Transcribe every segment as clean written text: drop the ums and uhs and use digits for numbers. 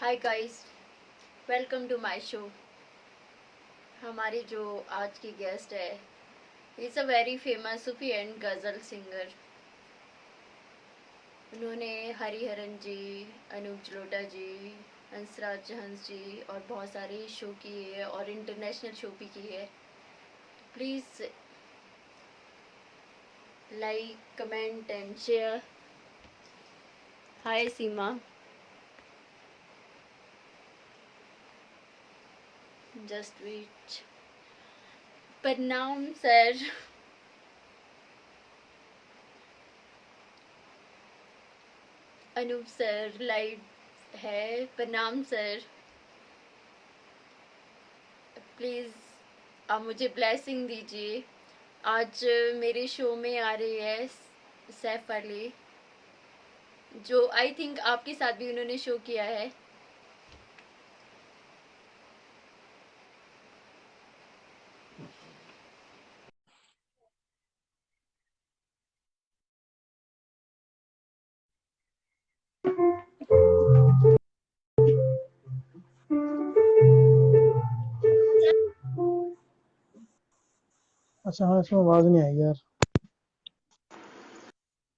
Hi guys, welcome to my show. हमारी जो आज की गेस्ट है, is a very famous Sufi and ghazal singer. उन्होंने हरिहरन जी, अनूप जलोटा जी, हंसराज हंस जी और बहुत सारे शो किए हैं और इंटरनेशनल शो भी किए हैं। Please like, comment and share. Hi Seema, just wait. प्रणाम सर। अनूप सर लाइव है। प्रणाम सर। प्लीज़ आप मुझे ब्लेसिंग दीजिए। आज मेरे शो में आ रही है सैफ अली, जो आई थिंक आपके साथ भी उन्होंने शो किया है। अच्छा हाँ, इसमें आवाज नहीं आई यार।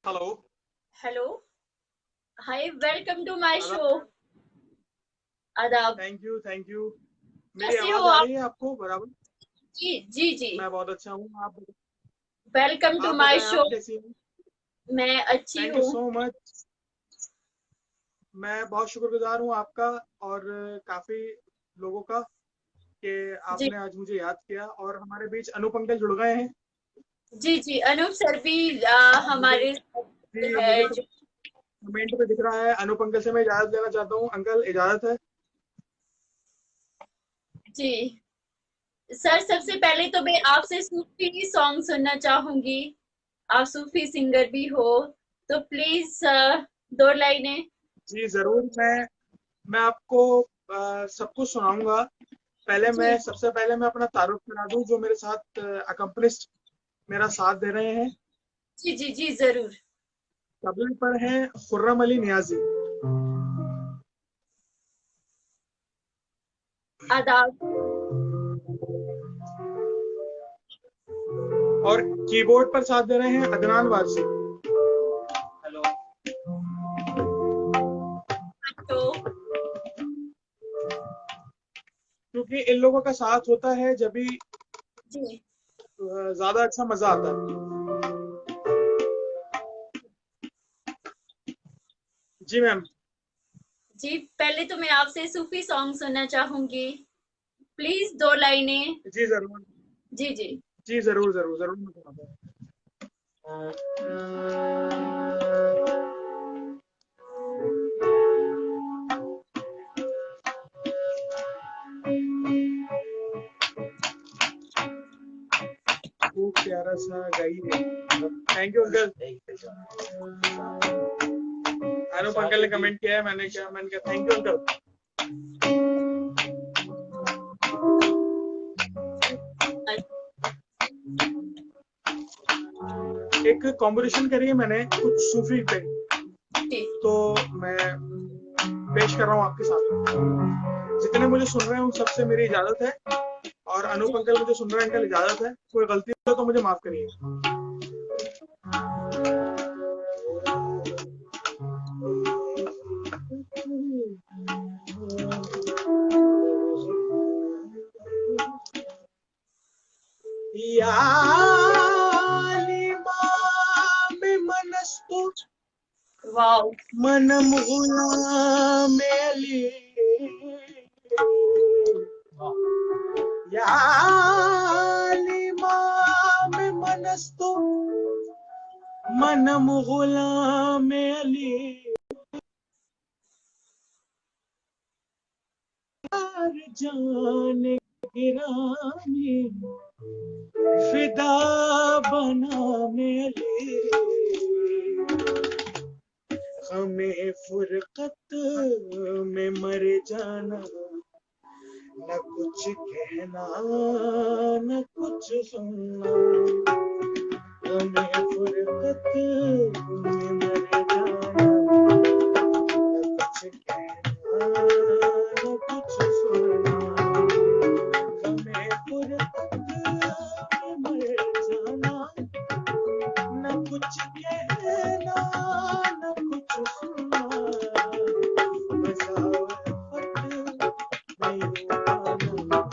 Hello hello, hi, welcome to my show. आदाब। आदाब। Thank you. मेरी कैसे हो आवाज आ आप? रही है आपको बराबर? जी जी जी। मैं बहुत अच्छा हूँ। वेलकम टू आप माय बताएं, शो। आप कैसी हैं? मैं अच्छी थैंक यू हूँ। So much. मैं बहुत शुक्रगुजार हूँ आपका और काफी लोगों का कि जी आपने आज मुझे याद किया और हमारे बीच अनूप अंकल जुड़ गए हैं। जी जी, अनूप सर भी मुझे हमारे साथ जी मुझे है तो जो। कमेंट पे दिख रहा है। अनूप अंकल से मैं इजाजत लेना चाहता हूँ। अंकल, इजाजत है? जी सर, सबसे पहले तो मैं आपसे सूफी सॉन्ग सुनना चाहूंगी। आप सूफी सिंगर भी हो, तो प्लीज दो लाइनें। जी जरूर। मैं आपको सब कुछ सुनाऊंगा। जी सबसे पहले मैं अपना तारुफ करा दूं। जो मेरे साथ अकम्पनिस्ट मेरा साथ दे रहे हैं, जी जी जी, जरूर। तबले पर हैं खुर्रम अली नियाजी आदाब। और कीबोर्ड पर साथ दे रहे हैं अदनान वारसी। हेलो। तो क्योंकि इन लोगों का साथ होता है जब भी जी ज्यादा अच्छा मजा आता है। जी मैम। जी, पहले तो मैं आपसे सूफी सॉन्ग सुनना चाहूंगी। प्लीज दो लाइनें। जी जरूर। जी जी। जी जरूर जरूर जरूर मैं सुनाता हूँ। खूब प्यारा सा गाइए। Thank you uncle. Anup uncle ने कमेंट किया है। मैंने कहा थैंक यू अंकल। एक कॉम्बिनेशन करी है मैंने कुछ सूफी पे, जी तो मैं पेश कर रहा हूँ आपके साथ। जितने मुझे सुन रहे हैं उन सबसे मेरी इजाजत है। और अनूप अंकल मुझे सुन रहे हैं, अंकल इजाजत है। कोई गलती हो तो मुझे माफ करिए। या में मनस्तु वाओ। मनम गुलाम अली। या में मनस्तु मनम गुलाम अली। यार जान गिरामी फिदा बना मेरे। हमें फुरकत में मर जाना, न कुछ कहना न कुछ सुनना। हमें फुरकत में मर जाना, न कुछ कहना कुछ कहना न कुछ सुना, बजावट नहीं माना,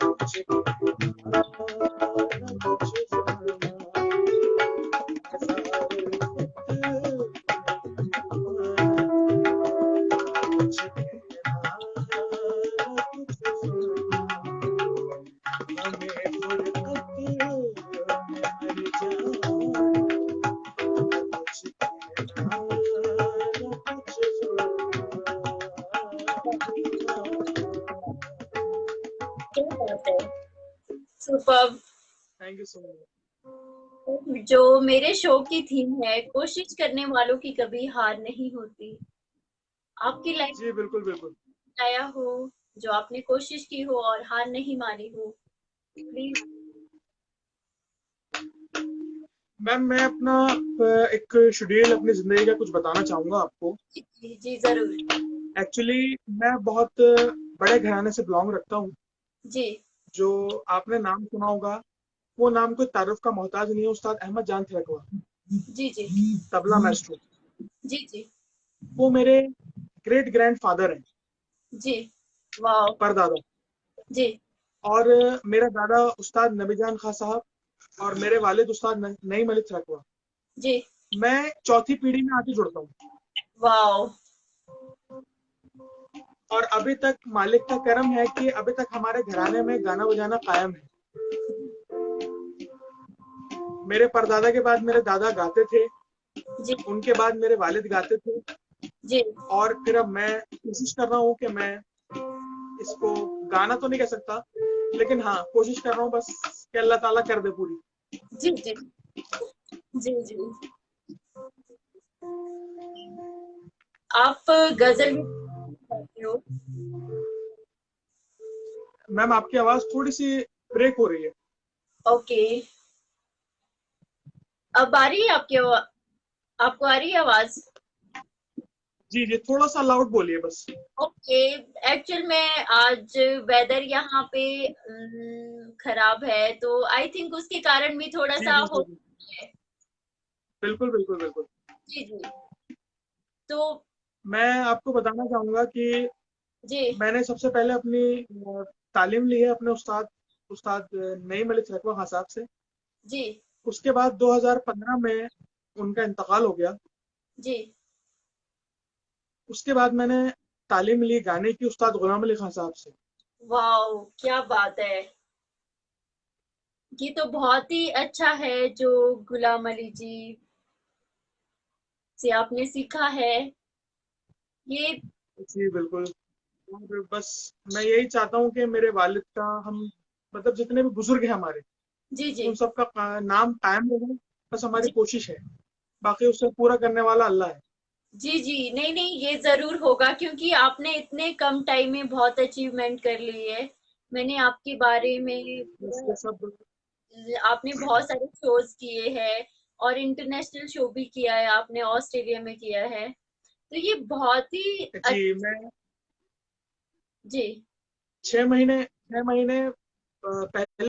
कुछ कहना न कुछ सुना, बजावट कुछ कहना न कुछ सुना, हमें फुर्सत में हर जाना, कुछ कहना न कुछ सुना। क्या बात है, superb. Thank you so much. जो मेरे शो की थीम है, कोशिश करने वालों की कभी हार नहीं होती। आपकी लाइफ जी बिल्कुल बिल्कुल। में आया हो जो आपने कोशिश की हो और हार नहीं मानी हो, प्लीज। मैम मैं अपना एक शेड्यूल अपनी जिंदगी का कुछ बताना चाहूंगा आपको। जी जी जी, जरूर। एक्चुअली मैं बहुत बड़े घराने से बिलोंग रखता हूँ। जी जो आपने नाम सुना होगा, वो नाम कोई तारुफ का मोहताज नहीं है, उस्ताद अहमद जान थिरकवा, जी जी तबला मास्टर। जी जी वो मेरे ग्रेट ग्रैंड फादर हैं, जी। वाह। परदादा। जी और मेरा दादा उस्ताद नबी जान खां साहब और मेरे वालिद उस्ताद नईम अली थिरकवा। जी। मैं चौथी पीढ़ी में आके जुड़ता हूँ, वाह। और अभी तक मालिक का करम है कि अभी तक हमारे घराने में गाना बजाना कायम है। मेरे परदादा के बाद मेरे दादा गाते थे, जी उनके बाद मेरे वालिद गाते थे, जी और फिर अब मैं कोशिश कर रहा हूँ कि मैं इसको गाना तो नहीं कह सकता, लेकिन हाँ कोशिश कर रहा हूँ बस कि अल्लाह ताला कर दे पूरी। जी जी जी जी। आप गजल भी गाते हो? मैम आपकी आवाज थोड़ी सी ब्रेक हो रही है। ओके, अब आ रही है आपको आ रही है आवाज? जी जी, थोड़ा सा लाउड बोलिए बस। ओके। एक्चुअल में आज वेदर यहाँ पे खराब है, तो आई थिंक उसके कारण भी थोड़ा जी सा जी हो जी, है। बिल्कुल बिल्कुल बिल्कुल। जी जी। तो मैं आपको बताना चाहूंगा कि जी मैंने सबसे पहले अपनी तालीम ली है अपने उस्ताद उस्ताद नईम अली थिरकवा खां साहब से। जी उसके बाद 2015 में उनका इंतकाल हो गया। जी। उसके बाद मैंने तालीम ली गाने की उस्ताद गुलाम अली खान साहब से। वाओ, क्या बात है। ये तो बहुत ही अच्छा है जो गुलाम अली जी से आपने सीखा है ये। जी बिल्कुल। और बस मैं यही चाहता हूँ कि मेरे वालिद का हम मतलब जितने भी बुजुर्ग हैं हमारे, जी जी उन सबका नाम कायम रहे, बस हमारी जी कोशिश है। बाकी उससे पूरा करने वाला अल्लाह है। जी जी। नहीं नहीं, ये जरूर होगा क्योंकि आपने इतने कम टाइम में बहुत अचीवमेंट कर ली है। मैंने आपके बारे में बस ये सब। आपने बहुत सारे शोज किए हैं और इंटरनेशनल शो भी किया है, आपने ऑस्ट्रेलिया में किया है, तो ये बहुत ही जी मैं जी 6 महीने पहले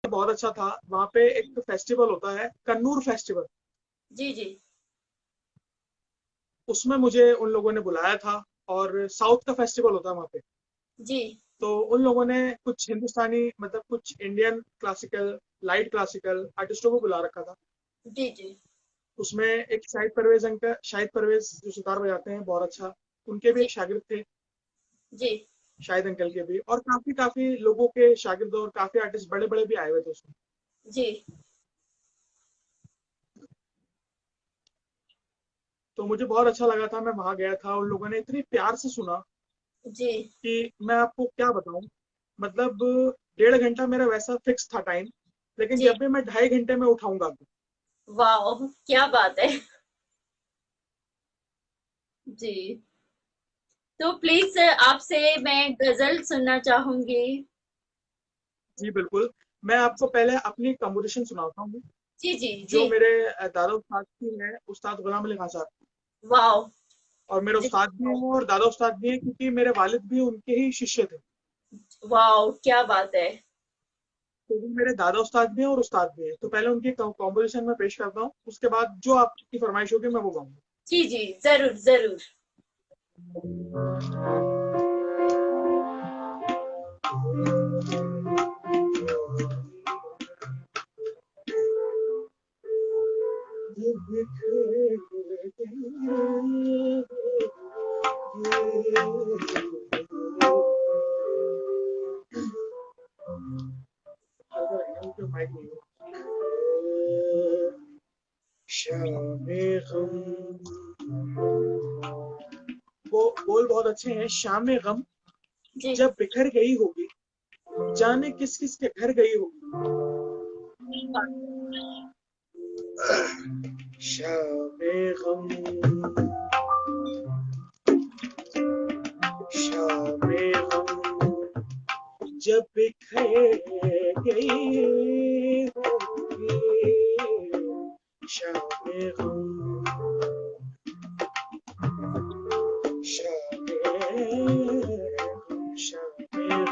बहुत अच्छा था। वहाँ पे एक फेस्टिवल होता है, कन्नूर फेस्टिवल। जी जी उसमें मुझे उन लोगों ने बुलाया था, और साउथ का फेस्टिवल होता है वहाँ पे। जी तो उन लोगों ने कुछ हिंदुस्तानी मतलब कुछ इंडियन क्लासिकल, लाइट क्लासिकल आर्टिस्टों को बुला रखा था। जी जी उसमें एक शाहिद परवेज जो सितार बजाते हैं बहुत अच्छा, उनके भी जी एक शागिर्द थे, जी शाहिद अंकल के भी, और काफी काफी लोगों के शागिर्द और काफी आर्टिस्ट बड़े बड़े भी आए हुए थे उसमें। जी तो मुझे बहुत अच्छा लगा था, मैं वहां गया था, उन लोगों ने इतनी प्यार से सुना जी कि मैं आपको क्या बताऊं। मतलब 1.5 घंटा मेरा वैसा फिक्स था टाइम, लेकिन जी। जब भी मैं 2.5 घंटे में उठाऊंगा। वाह, क्या बात है। जी। तो प्लीज आपसे मैं गजल सुनना चाहूंगी। जी बिल्कुल। मैं आपको पहले अपनी कंपोजिशन सुनाता हूँ, जी जी जी। जो मेरे दादा उस्ताद की है, उस्ताद गुलाम अली खान साहब। वाह। और मेरे जी। उस्ताद भी हैं वो और दादा उस्ताद भी हैं, क्योंकि मेरे वालिद भी उनके ही शिष्य थे। वाओ, क्या बात है। तो वो मेरे दादा उस्ताद भी हैं और उस्ताद भी हैं। तो पहले उनकी कॉम्पोजिशन में पेश करता हूँ, उसके बाद जो आपकी फरमाइश होगी मैं वो गाऊंगा। जी जी, जरूर जरूर। वो बोल बहुत अच्छे हैं। शाम में गम जी। जब बिखर गई होगी, जाने किस किस के घर गई होगी। शाम गम, शाम गम जब बिखर गई होगी, शाम गम, शाम गम, शाम गम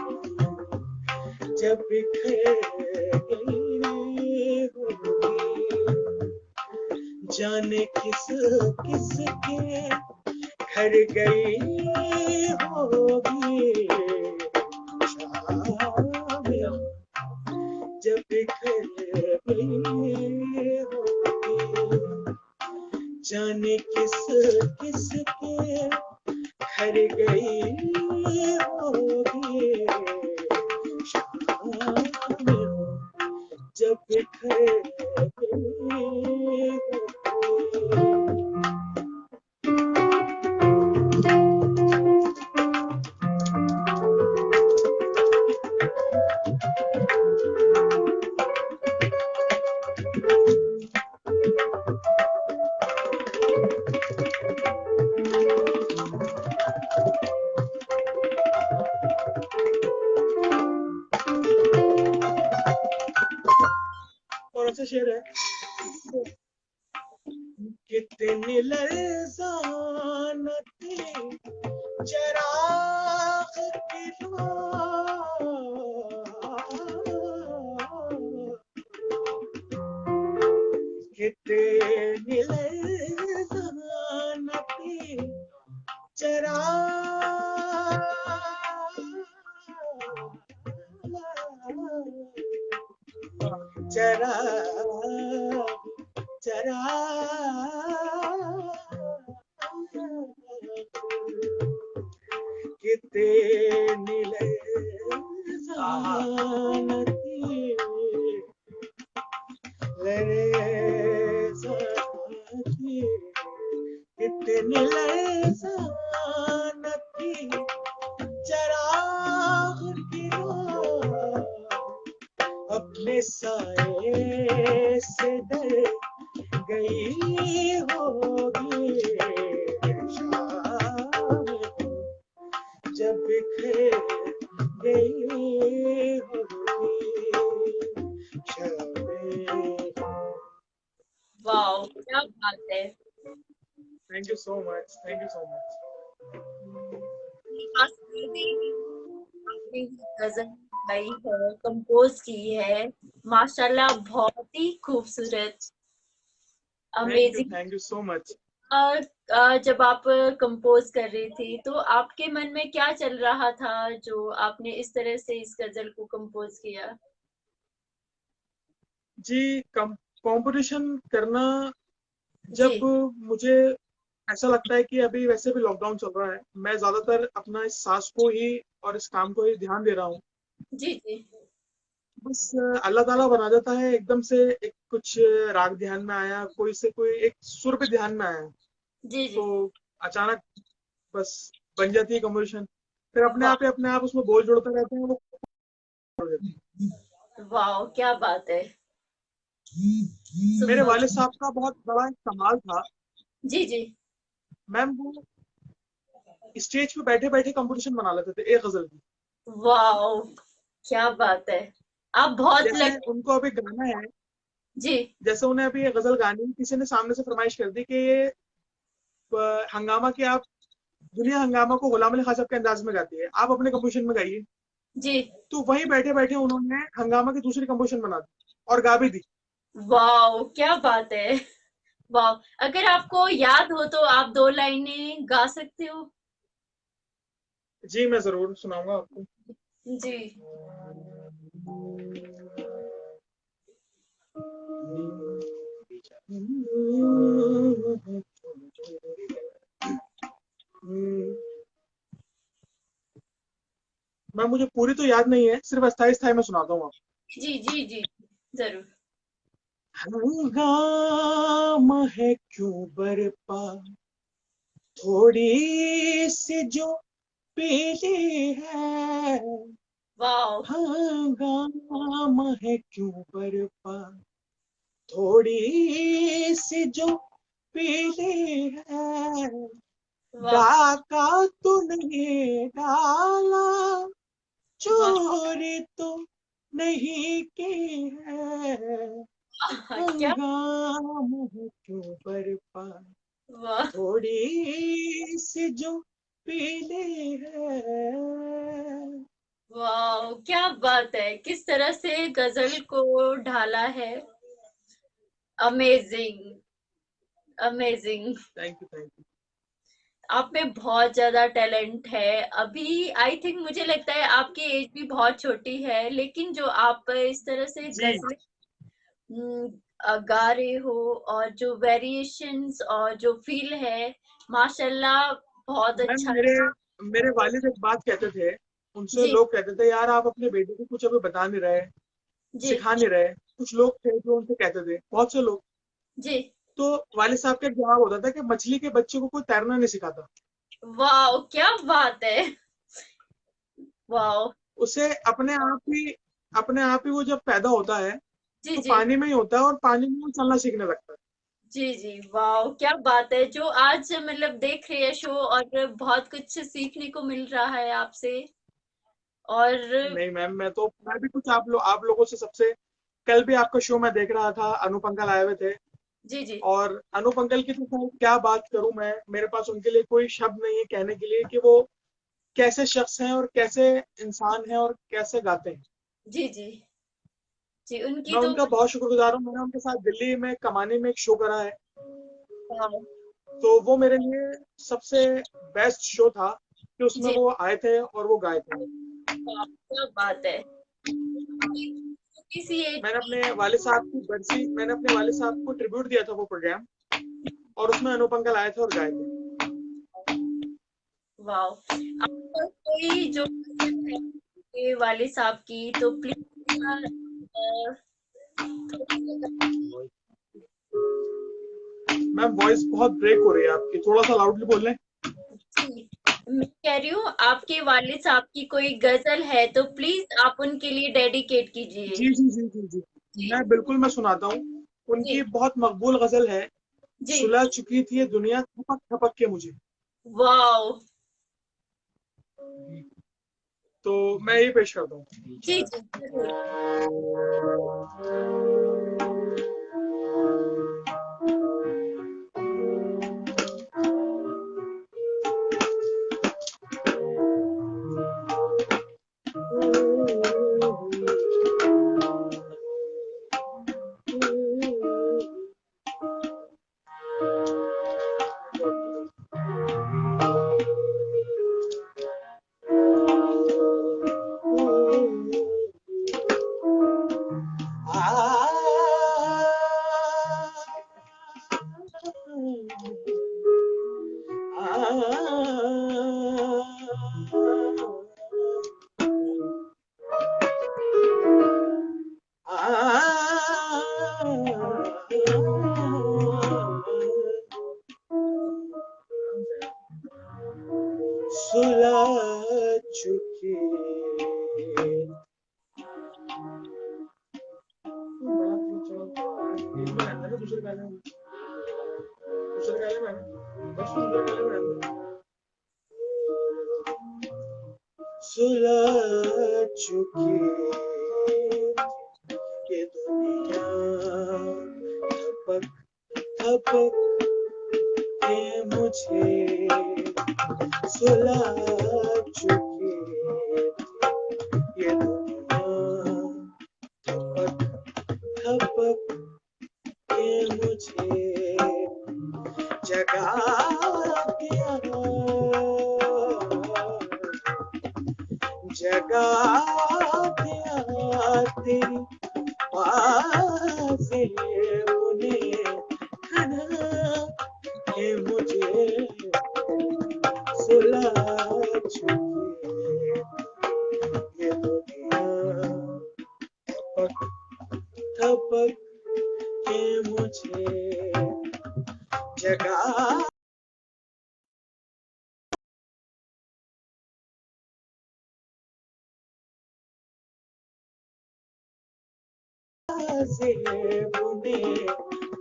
जब बिखर गई होगी, जाने किस किस के घर गई होगी। शाम जब बिखर गई होगी, जाने किस किस के घर गई होगी। शाम जब बिखर गई होगी। और ऐसा शेर है, कितनी लर्ज़ान थी चराग़ की कितनी लर्ज़ान थी चराग़ कितनी लर्ज़ान थी, लर्ज़ान थी, कितनी लर्ज़ान थी चराग़ की अपने साए से डर गई होगी। शाम जब बिखर गई होगी। शाम वाओ, क्या बात है। Thank you so much, thank you so much. आपने गजल गाई है, कंपोज की है, माशाल्लाह बहुत ही खूबसूरत, amazing. Thank you so much. जब आप कंपोज कर रही थी तो आपके मन में क्या चल रहा था जो आपने इस तरह से इस गजल को कंपोज किया? जी, कंपटीशन करना जी जब मुझे ऐसा लगता है कि अभी वैसे भी लॉकडाउन चल रहा है, मैं ज्यादातर अपना इस सांस को ही और इस काम को ही ध्यान दे रहा हूँ। जी जी बस अल्लाह ताला बना देता है एकदम से। एक कुछ राग ध्यान में आया, कोई से कोई एक सुर पे ध्यान में आया, जी जी। तो अचानक बस बन जाती है कंपोजिशन। फिर वाह अपने आप उसमें बोल जुड़ते रहते हैं, वो हो जाती है। वाह, क्या बात है। मेरे सुंदर। वालिद साहब का बहुत बड़ा एक कमाल था, जी जी। मैम वो स्टेज पे बैठे बैठे कंपोजिशन बना लेते थे एक गजल की। वाह, क्या बात है। आप बहुत जैसे लकी। उनको अभी गाना है, जी जैसे उन्हें अभी ये गजल गानी है, किसी ने सामने से फरमाइश कर दी कि ये हंगामा के आप दुनिया हंगामा को गुलाम अली खान साहब के अंदाज में गाती है, आप अपने कंपोजिशन में गाइए। जी। तो वहीं बैठे बैठे उन्होंने हंगामा की दूसरी कंपोजिशन बना दी और गा भी दी। वाओ, क्या बात है। वाओ, अगर आपको याद हो तो आप 2 लाइनें गा सकते हो। जी मैं जरूर सुनाऊंगा आपको। जी। मैं मुझे पूरी तो याद नहीं है, सिर्फ अस्थाई स्थाई में सुनाता हूँ आपको। जी जी जी, जरूर। हंगामा है क्यों बरपा, थोड़ी सी जो पीली है। वाओ। हंगामा है क्यों बरपा, थोड़ी सी जो पीली है। वाह। डाका तो नहीं डाला, वाह। चोरी तो नहीं की है। क्या। हंगामा है क्यों बरपा, वाह। थोड़ी सी जो पीले है। वाह, क्या बात है, किस तरह से गजल को ढाला है। Amazing. Amazing. Thank you thank you. आप में बहुत ज्यादा टैलेंट है। अभी आई थिंक मुझे लगता है आपकी एज भी बहुत छोटी है, लेकिन जो आप इस तरह से जी गजल गा रहे हो, और जो वेरिएशंस और जो फील है, माशाल्लाह, बहुत मैम, अच्छा। मेरे मेरे वालिद एक बात कहते थे, उनसे जी लोग कहते थे यार आप अपने बेटे को कुछ अभी बता नहीं रहे, जी सिखा नहीं रहे। कुछ लोग थे जो उनसे कहते थे, बहुत से लोग। जी। तो वालिद साहब का एक जवाब होता था कि मछली के बच्चे को कोई तैरना नहीं सिखाता, वाह, क्या बात है। वाह। उसे अपने आप ही वो जब पैदा होता है जी तो जी पानी में ही होता है और पानी में वो चलना सीखने लगता है। जी जी। वाह, क्या बात है, जो आज मतलब देख रहे हैं शो, और बहुत कुछ सीखने को मिल रहा है आपसे। और नहीं मैम, मैं भी कुछ आप लोगों से सबसे, कल भी आपका शो मैं देख रहा था, अनूप अंकल आए हुए थे। जी जी और अनूप अंकल की तो खैर क्या बात करूं मैं, मेरे पास उनके लिए कोई शब्द नहीं है कहने के लिए कि वो कैसे शख्स हैं और कैसे इंसान हैं और कैसे गाते हैं। जी जी जी, उनकी मैं तो। उनका बहुत शुक्रगुजार हूँ। मैंने उनके साथ दिल्ली में कमाने में एक शो करा है, वाह। तो वो मेरे लिए सबसे बेस्ट शो था कि उसमें जी। वो आए थे और वो गाए थे। वाह, क्या बात है। किसी एज। मैंने अपने वालिद साहब को ट्रिब्यूट दिया था वो प्रोग्राम, और उसमें अनूप अंकल आए थे और गाए थे। वाह, आपका कोई जो है आपके वाले साहब की, तो प्लीज थोड़ी सी मैम वॉइस बहुत ब्रेक हो रही है आपकी, थोड़ा सा लाउडली बोल लें। जी। मैं कह रही हूँ, आपके वालिद साहब की कोई गजल है तो प्लीज आप उनके लिए डेडिकेट कीजिए। जी जी जी जी जी, जी मैं सुनाता हूँ। जी उनकी बहुत मकबूल गजल है, जी। सुलह चुकी थी ये दुनिया थपक थपक के मुझे। वाओ। तो मैं ये पेश करता हूँ। जी जी, जरूर। सुलह चुकी दूसरे गाने में, बस दूसरे गाने में रहने दो। सुलह चुकी ये दुनिया थपक थपक के मुझे मुझे सुला चुके ये दुनिया थपक के मुझे जगा दिया तेरी पास मुझे के मुझे सुला चुके ये दुनिया थपक के मुझे जगा से बुने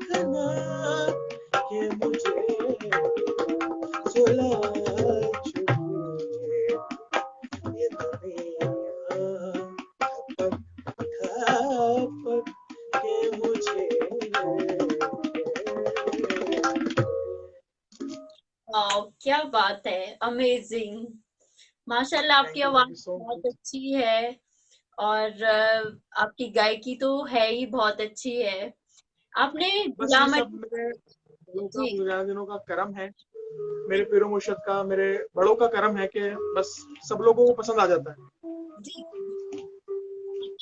खना के मुझे सुला चुके ये दुनिया थपक थपक के मुझे क्या बात है, अमेजिंग। माशाल्लाह, आपकी आवाज बहुत अच्छी है और आपकी गायकी तो है ही बहुत अच्छी है। आपने बस ये सब मेरे दिनों का करम है, मेरे पीरो मुर्शद का, मेरे बड़ों का करम है कि बस सब लोगों को पसंद आ जाता है। जी,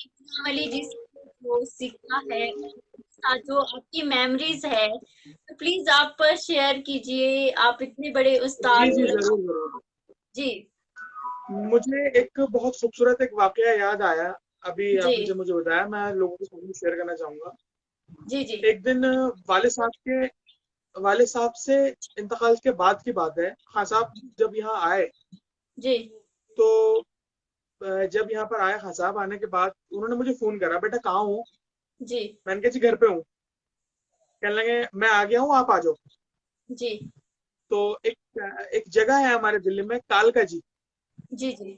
गुलाम अली जी जो सीखा है, जो आपकी मेमोरीज है, तो प्लीज आप शेयर कीजिए। आप इतने बड़े उस्ताद। जी जरूर जरूर। जी, मुझे एक बहुत खूबसूरत एक वाकया याद आया अभी, जी, आपने जब मुझे बताया, मैं लोगों के सामने शेयर करना चाहूंगा। जी, जी, एक दिन वाले साहब से इंतकाल के बाद की बात है। खान साहब जब यहाँ आए, जी, तो जब यहाँ पर आए, खान साहब आने के बाद उन्होंने मुझे फोन करा, बेटा कहाँ हूँ? जी, मैंने कहा जी घर पे हूँ। कहने लगे मैं आ गया हूँ, आप आ जाओ। जी, तो एक जगह है हमारे दिल्ली में, कालका जी। जी, जी,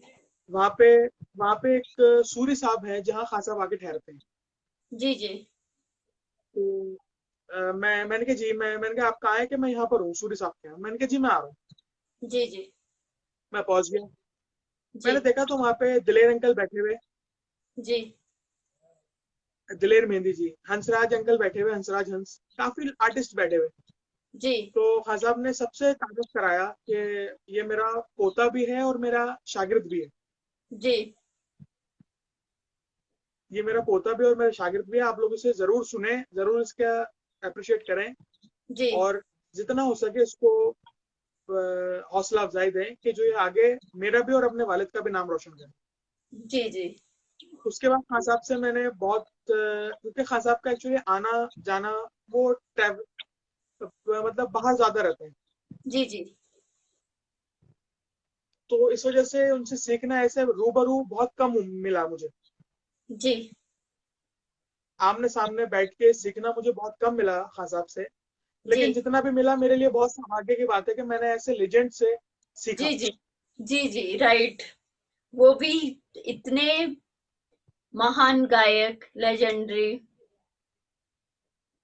वहाँ पे एक सूरी साहब है जहाँ खान साहब आके ठहरते हैं। जी, जी, तो मैंने कहा जी, मैंने कहा आप कहाँ हैं? कि मैं यहाँ पर हूँ सूरी साहब के यहाँ। मैंने कहा जी मैं आ रहा हूँ। जी, जी, मैं पहुंच गया। जी, मैंने देखा तो वहाँ पे दिलेर अंकल बैठे हुए, जी, दिलेर मेहंदी जी, हंसराज अंकल बैठे हुए, हंसराज हंस, काफी आर्टिस्ट बैठे हुए। जी, तो खान साहब ने सबसे तारुफ कराया कि ये मेरा पोता भी है और मेरा शागिर्द भी है। जी, ये मेरा पोता भी और मेरा शागिर्द भी है, आप लोग इसे जरूर सुने, जरूर इसका अप्रिशिएट करें जी, और जितना हो सके इसको हौसला अफजाई दें कि जो ये आगे मेरा भी और अपने वालिद का भी नाम रोशन करे। जी, जी, उसके बाद खान साहब से मैंने बहुत क्योंकि खान साहब का एक्चुअली आना जाना, वो मतलब बाहर ज्यादा रहते हैं, जी, जी, तो इस वजह से उनसे सीखना ऐसे रूबरू बहुत कम मिला मुझे। जी, आमने सामने बैठ के सीखना मुझे बहुत कम मिला खान साहब से, जी, लेकिन जितना भी मिला मेरे लिए बहुत सौभाग्य की बात है कि मैंने ऐसे लेजेंड से सीखा। जी, जी, जी, जी, राइट। वो भी इतने महान गायक, लेजेंडरी।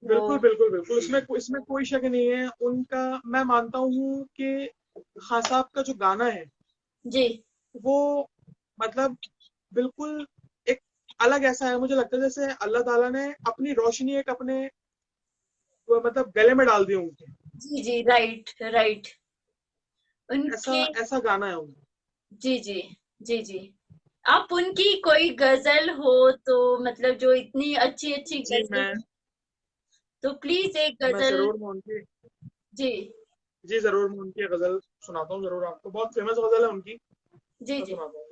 वो बिल्कुल बिल्कुल बिल्कुल, इसमें कोई शक नहीं है उनका। मैं मानता हूँ कि खान साहब का जो गाना है जी, वो मतलब बिल्कुल एक अलग ऐसा है, मुझे लगता है जैसे अल्लाह ताला ने अपनी रोशनी एक अपने मतलब गले में डाल दी उनके। जी, जी, राइट, राइट। ऐसा उनके ऐसा गाना है उनका। जी, जी, जी, जी। आप उनकी कोई गजल हो तो, मतलब जो इतनी अच्छी अच्छी जी गजल, तो प्लीज एक मैं गजल। जरूर मैं उनकी जी, जी जरूर मैं उनकी गजल सुनाता हूँ जरूर आपको। बहुत फेमस गजल है उनकी, जी, मैं जी, सुनाता हूँ।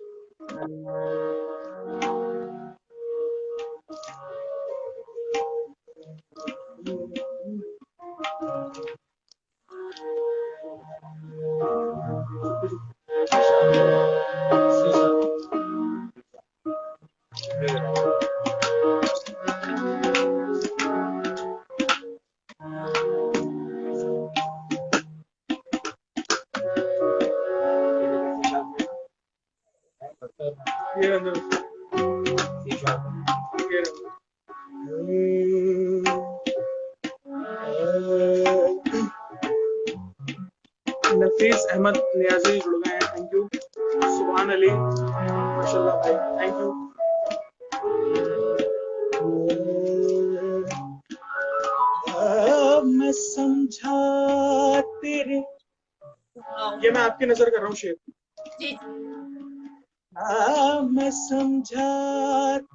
ये रंजन, ये रंजन। अहमद नियाजी जुड़ गए हैं, थैंक यू। सुभान अली माशाल्लाह भाई, थैंक यू। मैं समझा तेरे, ये मैं आपकी नजर कर रहा हूँ शेर। जी मैं समझा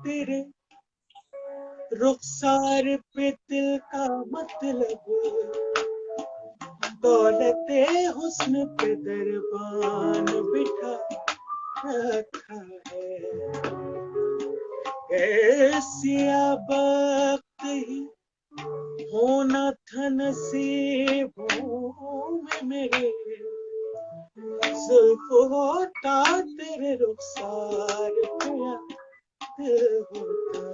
तेरे रुखसार पे दिल का मतलब, दौलते हुस्न पे दरबान बिठा रखा है। ऐसिया वक्त ही होना था नसीबों में मेरे, होता तेरे रुखसार पे दिल होता।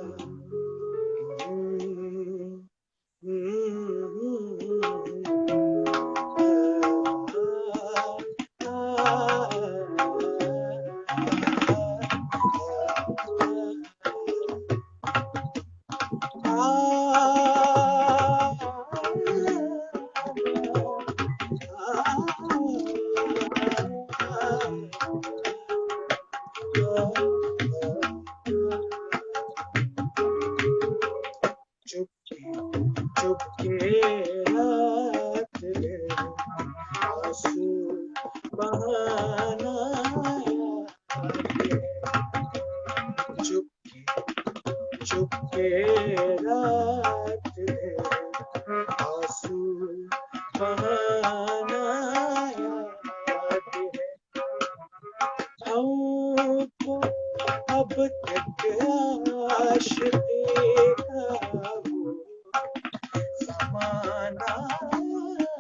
चुपके रात में आंसू बहाना, चुपके रात में आंसू बहाना याद है। हमको अब तक आशिक़ी का वो ज़माना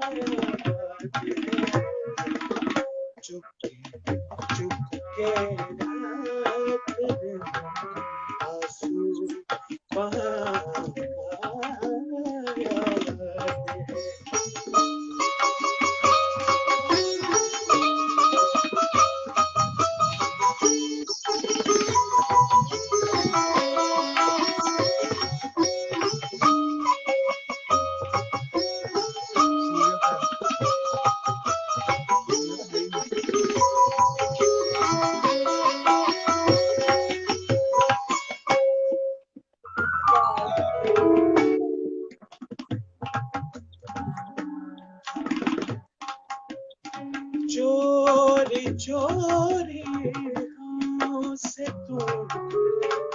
याद है। चुपके रात में आंसू बहाना याद है। चोरी चोरी हमसे तुम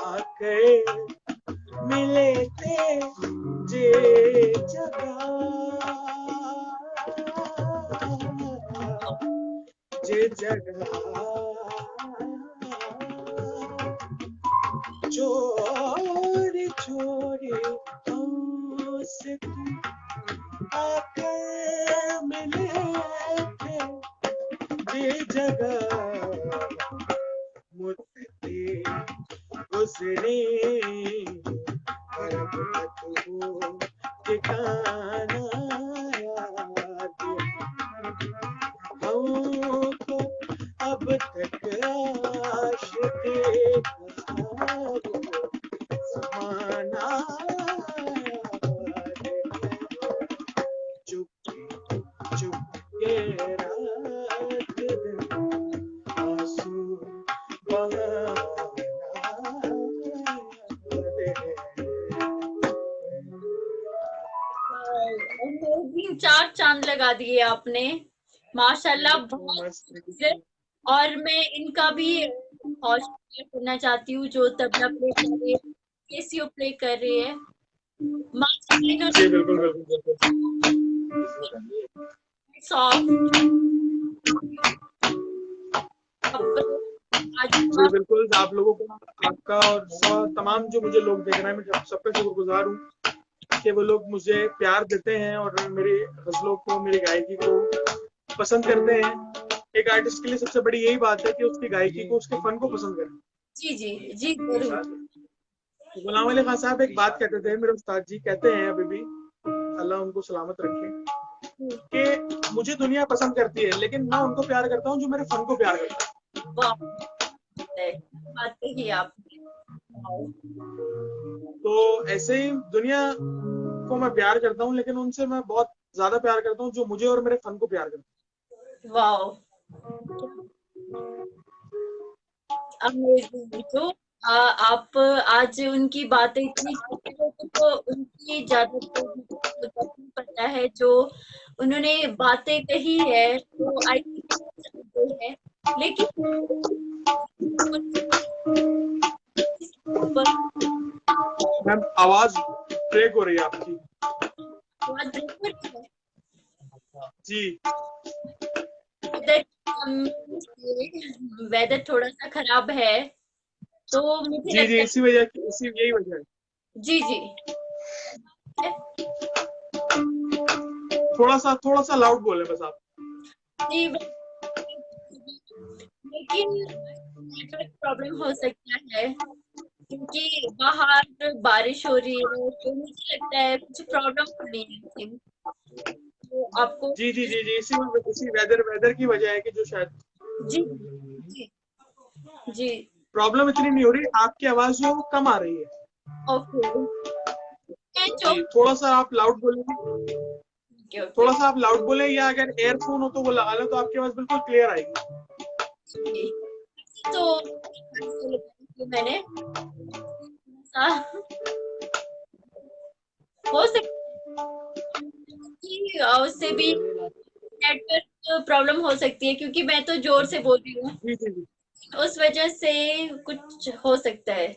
आकर मिले थे जे जगह, जे जगह। चोरी चोरी हमसे तुम आकर मिले थे ये जगह, मुद्दते गुजरे पर अब तक वो ठिकाना याद है। हमको अब तक आशिक़ी का वो ज़माना याद है। चुपके रात दिन आंसू बहाना याद है। अमेजिंग, 4 चांद लगा दिए आपने माशाल्लाह, बहुत मस्त। खूबसूरत। और मैं इनका भी हौज करना चाहती हूँ जो तबला प्ले कर रही है, कैसियो प्ले कर रही है माशाल्लाह। जी बिल्कुल बिल्कुल बिल्कुल। सॉफ्ट जी बिल्कुल, आप लोगों को, आपका और तमाम जो मुझे लोग देख रहे हैं, मैं सबका शुक्रगुजार हूँ कि वो लोग मुझे प्यार देते हैं और मेरी गजलों को, मेरी गायकी को पसंद करते हैं। एक आर्टिस्ट के लिए सबसे बड़ी यही बात है कि उसकी गायकी को, उसके फन को पसंद करें। जी जी जी जरूर। गुलाम अली खान साहब एक बात कहते थे, मेरे उस्ताद जी कहते हैं अभी भी, अल्लाह उनको सलामत रखे, कि मुझे दुनिया पसंद करती है लेकिन मैं उनको प्यार करता हूँ जो मेरे फन को प्यार करता है। वाह, बात कही आपने। तो ऐसे ही दुनिया को मैं प्यार करता हूँ, लेकिन उनसे मैं बहुत ज्यादा प्यार करता हूँ जो मुझे और मेरे फन को प्यार करते हैं। वाह, अमेजिंग। तो आप आज उनकी बातें इतनी करते हो तो उनकी ज्यादातर मुझे नहीं पता है, जो उन्होंने बातें कही है तो आई थिंक है, लेकिन बहुत मैम आवाज ब्रेक हो रही है आपकी। जी वेदर थोड़ा सा खराब है, तो मुझे जी जी, लगता इसी वजह की, इसी यही वजह है। है जी जी। थोड़ा सा लाउड बोले बस आप। जी, लेकिन नेटवर्क प्रॉब्लम हो सकता है, क्योंकि बाहर बारिश हो रही है, तो मुझे लगता है कुछ प्रॉब्लम हो रही है आई थिंक। तो आपको जी जी जी जी, इसी वेदर वेदर की वजह है कि जो शायद जी जी जी। प्रॉब्लम इतनी नहीं हो रही, आपकी आवाज जो कम आ रही है। ओके जो जी थोड़ा सा आप लाउड बोलेंगे, ओके ओके थोड़ा सा आप लाउड बोले, या अगर एयरफोन हो तो वो लगा लें तो आपकी आवाज बिल्कुल क्लियर आएगी। तो मैंने हो सकता है कि उससे भी नेटवर्क प्रॉब्लम हो सकती है, क्योंकि मैं तो जोर से बोल रही हूँ, जी जी जी। उस वजह से कुछ हो सकता है।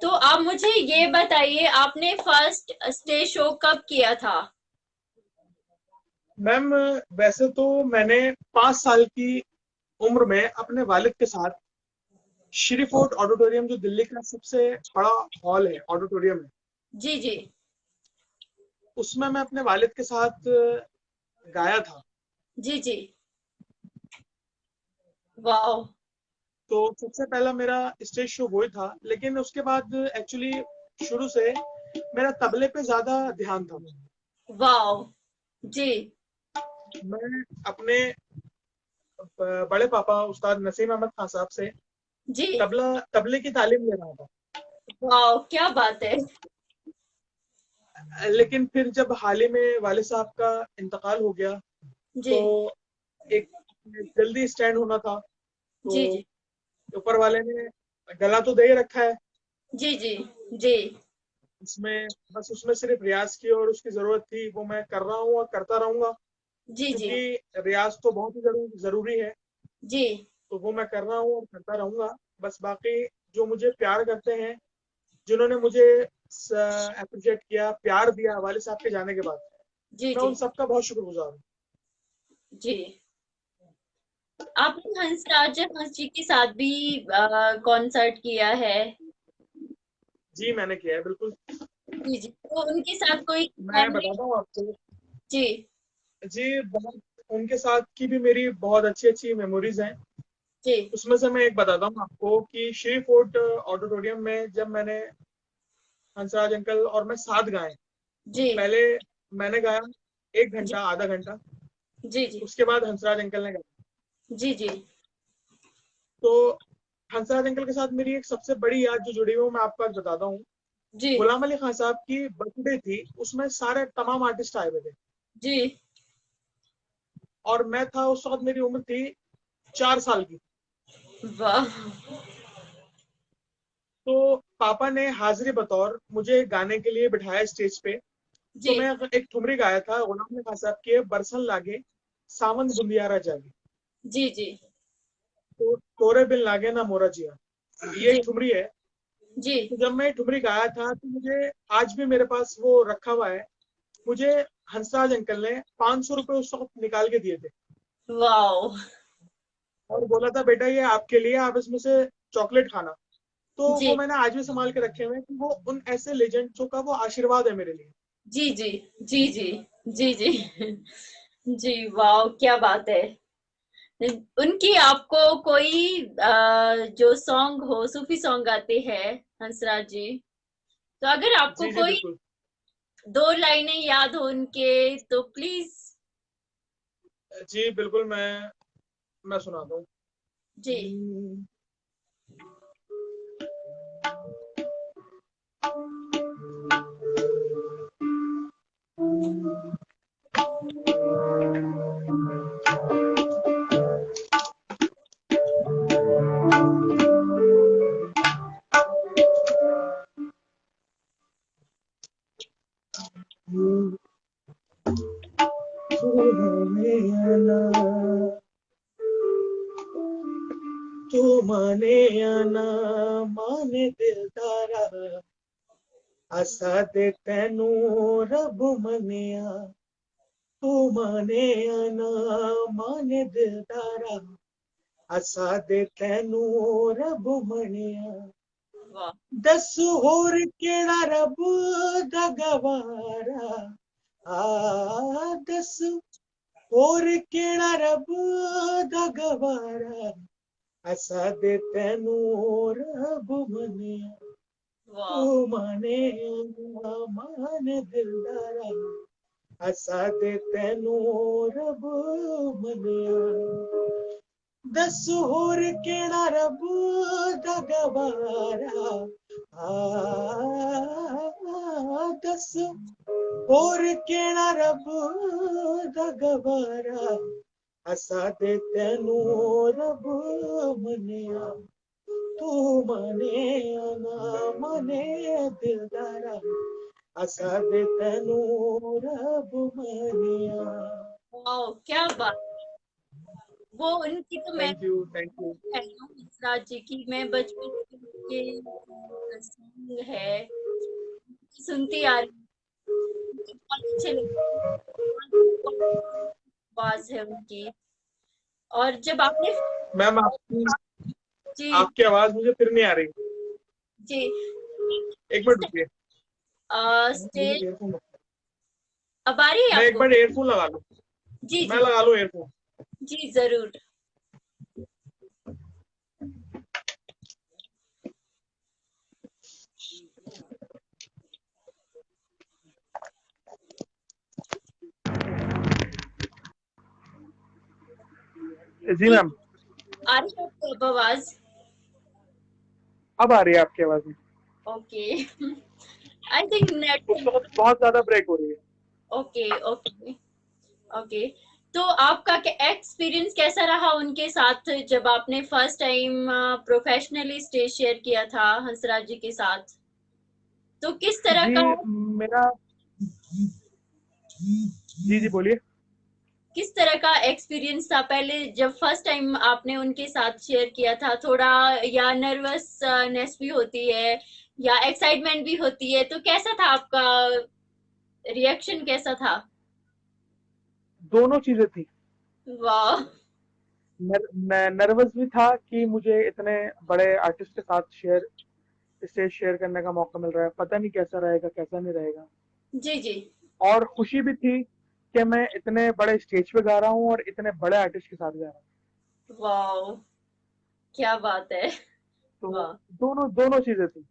तो आप मुझे ये बताइए, आपने फर्स्ट स्टेज शो कब किया था? मैम वैसे तो मैंने 5 साल की उम्र में अपने वालिद के साथ श्री फोर्ट ऑडिटोरियम, जो दिल्ली का सबसे बड़ा हॉल है, ऑडिटोरियम है, जी जी उसमें मैं अपने वालिद के साथ गाया था। जी जी। वाओ। तो सबसे पहला मेरा स्टेज शो वही था, लेकिन उसके बाद एक्चुअली शुरू से मेरा तबले पे ज्यादा ध्यान था। वाओ। जी मैं अपने बड़े पापा उस्ताद नसीम अहमद खान साहब से जी। तबले की तालीम ले रहा वाओ, क्या बात है। था। लेकिन फिर जब हाल ही में वाले साहब का इंतकाल हो गया, जी तो एक जल्दी स्टैंड होना था, तो जी जी ऊपर वाले ने गला तो दे ही रखा है, जी जी जी उसमें बस उसमें सिर्फ रियाज की और उसकी जरूरत थी, वो मैं कर रहा हूँ और करता रहूंगा, जी जी क्योंकि रियाज तो बहुत ही जरूरी है। जी तो वो मैं कर रहा हूँ और करता रहूंगा। बस बाकी जो मुझे प्यार करते हैं, जिन्होंने मुझे अप्रिशिएट किया, प्यार दिया वाले साहब के जाने के बाद, जी मैं जी उन सबका बहुत शुक्रगुजार हूँ। जी। आपने हंसराज हंस जी के साथ भी कॉन्सर्ट किया है? जी मैंने किया है बिल्कुल। जी जी, तो उनके साथ कोई मैं मेमोरी? बताता हूँ आपको। जी जी बहुत, उनके साथ की भी मेरी बहुत अच्छी अच्छी मेमोरीज हैं। जी उसमें से मैं एक बताता हूँ आपको कि श्री फोर्ट ऑडिटोरियम में जब मैंने हंसराज अंकल और मैं साथ गाए, जी पहले मैंने गाया 1 घंटा, आधा घंटा, जी जी उसके बाद हंसराज अंकल ने गाया। जी जी तो हंसराज अंकल के साथ मेरी एक सबसे बड़ी याद जो जुड़ी हुई है, वो मैं आपको आज बताता हूँ। जी गुलाम अली खान साहब की बर्थडे थी, उसमें सारे तमाम आर्टिस्ट आए हुए थे, जी। और मैं था उस वक्त, मेरी उम्र थी 4 साल की। वाह। तो पापा ने हाजिरी बतौर मुझे गाने के लिए बिठाया स्टेज पे। तो जी मैं एक ठुमरी गाया था गुलाम अली खान साहब के बरसन लागे सावन बुंदियारा जागे, जी जी तो तोरे बिन लागे ना मोरा जिया, ये जी एक ठुमरी है। जी। तो जब मैं ठुमरी गाया था, तो मुझे आज भी मेरे पास वो रखा हुआ है। मुझे हंसराज अंकल ने 500 रुपये उस वक्त निकाल के दिए थे, वाओ। और बोला था बेटा ये आपके लिए, आप इसमें से चॉकलेट खाना। तो वो जी मैंने आज भी संभाल के रखे हुए हैं, कि वो उन ऐसे लेजेंड्सों का वो आशीर्वाद है मेरे लिए। जी जी जी जी जी जी जी। वाओ, क्या बात है। उनकी आपको कोई जो सॉन्ग हो, सूफी सॉन्ग गाते हैं हंसराज जी, तो अगर आपको जी जी कोई बिल्कुल। दो लाइनें याद हो उनके, तो प्लीज। जी बिल्कुल, मैं सुनाता हूँ। जी तू माने या ना माने दिलदारा असा दे तैनू रब मनिया तू माने या ना माने दिलदारा असा दे तैनू रब मनिया वाह दस होर केड़ा रब दा गवारा दस होर केड़ा रब दा गवारा असा दे तैनू रब मनिया वाह तू माने ना माने दिलदारा असा दे तैनू रब मनिया दस होर केड़ा रब दा गवारा दस होर केड़ा रब दा गवारा असा दे तैनू रब मनिया तू माने ना माने दिलदारा असा दे तैनू रब मनिया वाह क्या बात। वो उनकी तो मैं थैंक यू हंसराज जी की मैं बचपन से उनके सॉन्ग है सुनती आ रही हूँ, मुझे बहुत अच्छे लगते हैं। आवाज है उनकी। और जब आपने मैम आपकी जी आपकी आवाज मुझे फिर नहीं आ रही जी एक मिनट रुकिए मुझे स्टेज ईयरफोन अब आ रही है मैं एक आपको? बार ईयरफोन लगा लूं जी मैं जी लगा लूं ईयरफोन जी जरूर। जी जी मैम आ रही है आपको अब आवाज? अब आ रही है आपकी आवाज में ओके आई थिंक नेट बहुत बहुत ज्यादा ब्रेक हो रही है ओके ओके ओके। तो आपका एक्सपीरियंस कैसा रहा उनके साथ जब आपने first time professionally stage share किया था हंसराज जी के साथ? तो जी मेरा जी बोलिए किस तरह का एक्सपीरियंस था पहले जब फर्स्ट टाइम आपने उनके साथ शेयर किया था? थोड़ा या नर्वसनेस भी होती है या एक्साइटमेंट भी होती है, तो कैसा था आपका रिएक्शन कैसा था? दोनों चीजें थी वाह नर्वस भी था कि मुझे इतने बड़े आर्टिस्ट के साथ स्टेज शेयर करने का मौका मिल रहा है पता नहीं कैसा रहेगा कैसा नहीं रहेगा जी जी और खुशी भी थी कि मैं इतने बड़े स्टेज पे गा रहा हूँ और इतने बड़े आर्टिस्ट के साथ गा रहा हूँ वाह क्या बात है। तो वाह दोनों दोनों चीजें थी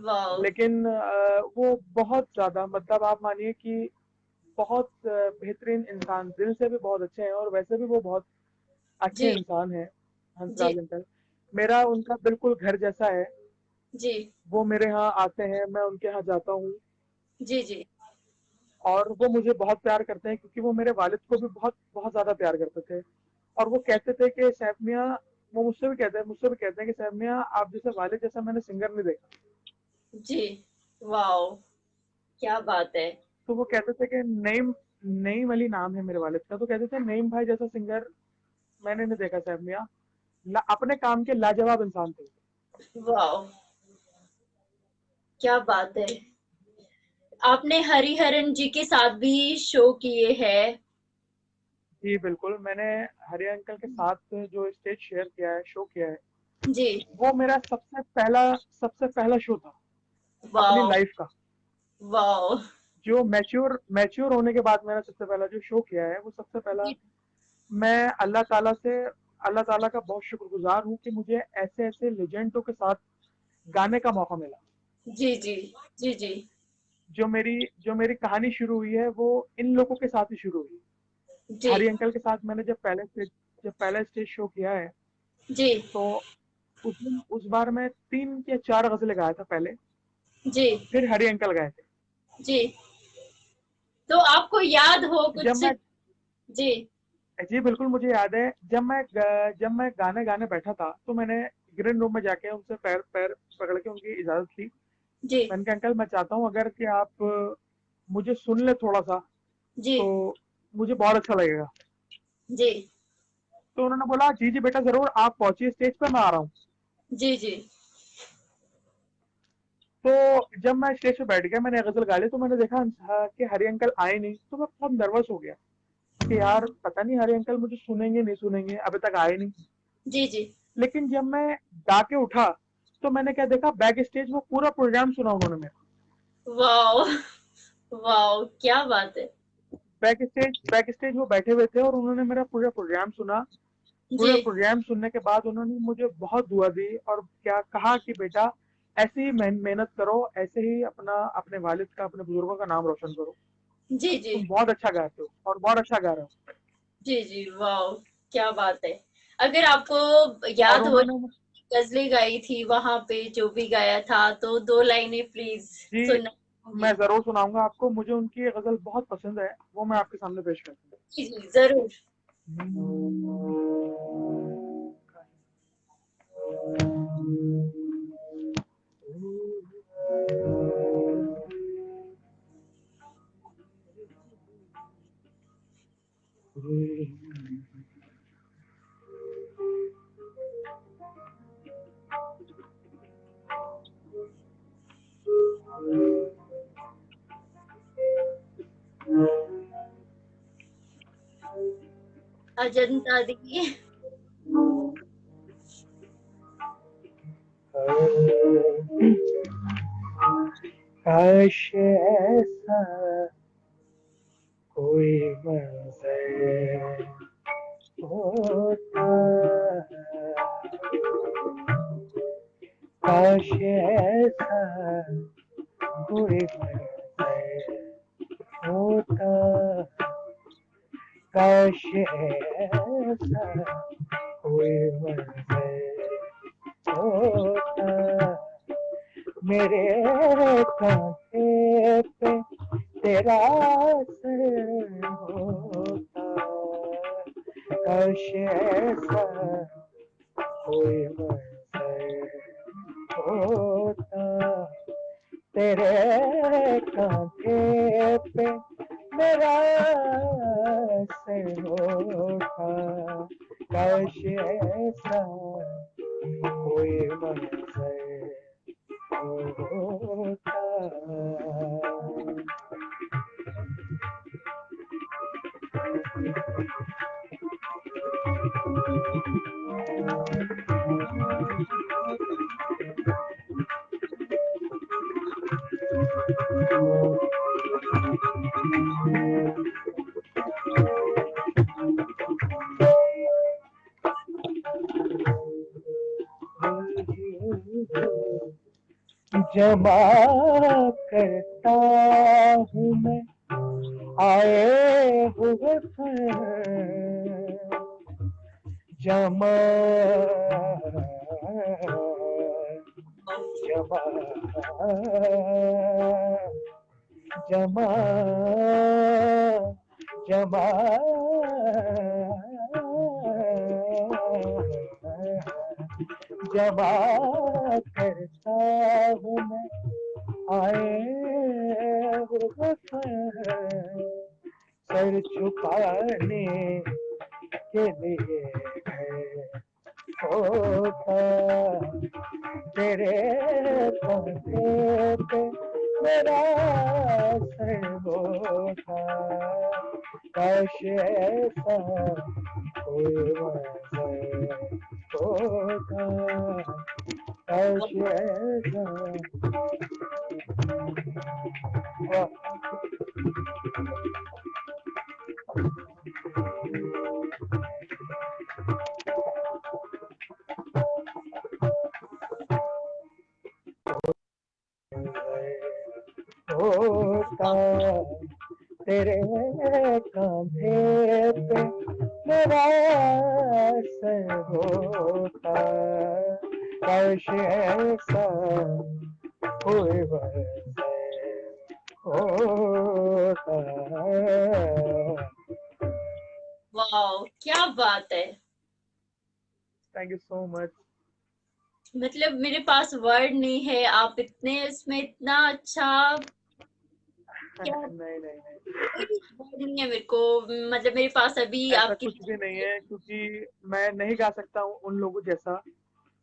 वाह लेकिन वो बहुत ज्यादा मतलब आप मानिए कि बहुत बेहतरीन इंसान दिल से भी बहुत अच्छे हैं और वैसे भी वो बहुत अच्छे जी इंसान हैं जी हंसराज अंकल मेरा उनका बिल्कुल घर जैसा है जी वो मेरे यहाँ आते हैं मैं उनके यहाँ जाता हूँ जी जी और वो मुझे बहुत प्यार करते हैं क्योंकि वो मेरे वालिद को भी बहुत बहुत ज्यादा प्यार करते थे और वो कहते थे कि सैफ मियाँ वो मुझसे भी कहते हैं कि सैफ मियाँ आप जैसे वालिद जैसा मैंने सिंगर नहीं देखा जी वाह क्या बात है। तो वो कहते थे कि नईम नईम अली नाम है मेरे वालिद का तो कहते थे नईम भाई जैसा सिंगर मैंने नहीं देखा सैफ मियाँ अपने काम के लाजवाब इंसान थे वाह क्या बात है। आपने हरिहरन जी के साथ भी शो किए हैं? जी बिल्कुल मैंने हरि अंकल के साथ जो स्टेज शेयर किया है शो किया है जी वो मेरा सबसे पहला शो था अपनी वाह लाइफ का वाह जो मैच्योर होने के बाद मैंने सबसे पहला जो शो किया है वो सबसे पहला जी मैं अल्लाह ताला का बहुत शुक्रगुजार हूँ कि मुझे ऐसे ऐसे लेजेंडों के साथ गाने का मौका मिला जी जी जी जी जो मेरी कहानी शुरू हुई है वो इन लोगों के साथ ही शुरू हुई जी हरि अंकल के साथ मैंने जब पहला स्टेज शो किया है जी तो उस बार मैं 3 या 4 गजलें गाया था पहले जी फिर हरि अंकल गाए थे जी तो आपको याद हो जब कुछ? मैं जी जी बिल्कुल मुझे याद है जब मैं गाने गाने बैठा था तो मैंने ग्रीन रूम में जाके उनसे पैर पैर पकड़ के उनकी इजाजत ली जी मैंने कहा अंकल मैं चाहता हूँ अगर कि आप मुझे सुन ले थोड़ा सा जी तो मुझे बहुत अच्छा लगेगा जी तो उन्होंने बोला जी जी बेटा जरूर, आप पहुंचिए स्टेज पे, मैं आ रहा हूँ। जी जी। तो जब मैं स्टेज पे बैठ गया, मैंने गजल गा ली, तो मैंने देखा कि हरि अंकल आए नहीं, तो मैं बहुत नर्वस हो गया कि यार पता नहीं हरि अंकल मुझे सुनेंगे नहीं सुनेंगे, अभी तक आए नहीं। जी जी। लेकिन जब मैं गा के उठा, तो मैंने क्या देखा, बैक स्टेज में पूरा प्रोग्राम सुना उन्होंने मेरा। वाओ। वाओ, क्या बात है। बैक स्टेज वो बैठे हुए थे और उन्होंने मेरा पूरा प्रोग्राम सुना। जी पूरे प्रोग्राम सुनने के बाद उन्होंने मुझे बहुत दुआ दी और क्या कहा कि बेटा ऐसे ही मेहनत करो, ऐसे ही अपना अपने वालिद का, अपने बुजुर्गों का नाम रोशन करो, जी। जी तुम बहुत अच्छा गाते हो और बहुत अच्छा गा रहे हो। जी। जी वाओ, क्या बात है। अगर आपको और याद हो, उन्होंने गजलें गाई थी वहां पे, जो भी गाया था, तो दो लाइनें प्लीज जी, सुनना मैं होंगी। जरूर सुनाऊंगा आपको, मुझे उनकी ये गजल बहुत पसंद है, वो मैं आपके सामने पेश करता जी जी जरूर। हूँ। अजंता दी। काश ऐसा कोई मंजर होता, काश ऐसा कोई मंजर होता, काश ऐसा कोई मंजर होता, मेरे कांधे पे तेरा सर होता, काश ऐसा कोई मंजर होता, तेरे कांधे पे मेरा सर होता, काश ऐसा कोई मंजर होता। जमा करता हूँ मैं आए हुए फल, जमा जमा जमा जमा जमा करता हूँ मैं आए हुए फल, सर छुपाने के लिए है होता, तेरे कंधे पे मेरा सर होता, काश ऐसा कोई मंजर होता, काश ऐसा। होता, तेरे कांधे पे मेरा सर होता, काश ऐसा कोई मंजर होता। वाओ, क्या बात है। Thank you so much. मतलब मेरे पास वर्ड नहीं है, आप इतने इसमें इतना अच्छा क्या, नहीं नहीं नहीं, कोई word नहीं है मेरे को, मतलब मेरे पास अभी ऐसा आपकी। कुछ भी नहीं है, क्योंकि मैं नहीं गा सकता हूँ उन लोगों जैसा।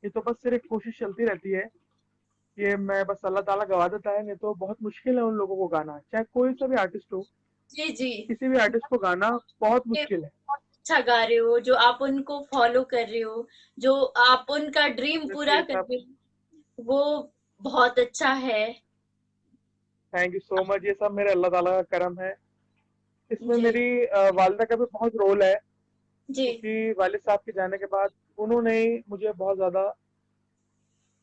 ये तो बस सिर्फ कोशिश चलती रहती है। ये मैं बस अल्लाह ताला गवा देता है, नहीं तो बहुत मुश्किल है उन लोगों को गाना, चाहे कोई सा भी आर्टिस्ट हो। जी जी। किसी भी आर्टिस्ट को गाना बहुत ये मुश्किल है। बहुत अच्छा गा रहे हो, जो आप उनको फॉलो कर रहे हो, जो आप उनका ड्रीम जैसे पूरा ये कर सब, रहे हो, वो बहुत अच्छा है। थैंक यू सो मच, ये सब मेरे अल्लाह ताला का करम है। इसमें जी मेरी वालिदा का भी बहुत रोल है, जी क्योंकि वालिद साहब के जाने के बाद उन्होंने ही मुझे बहुत ज्यादा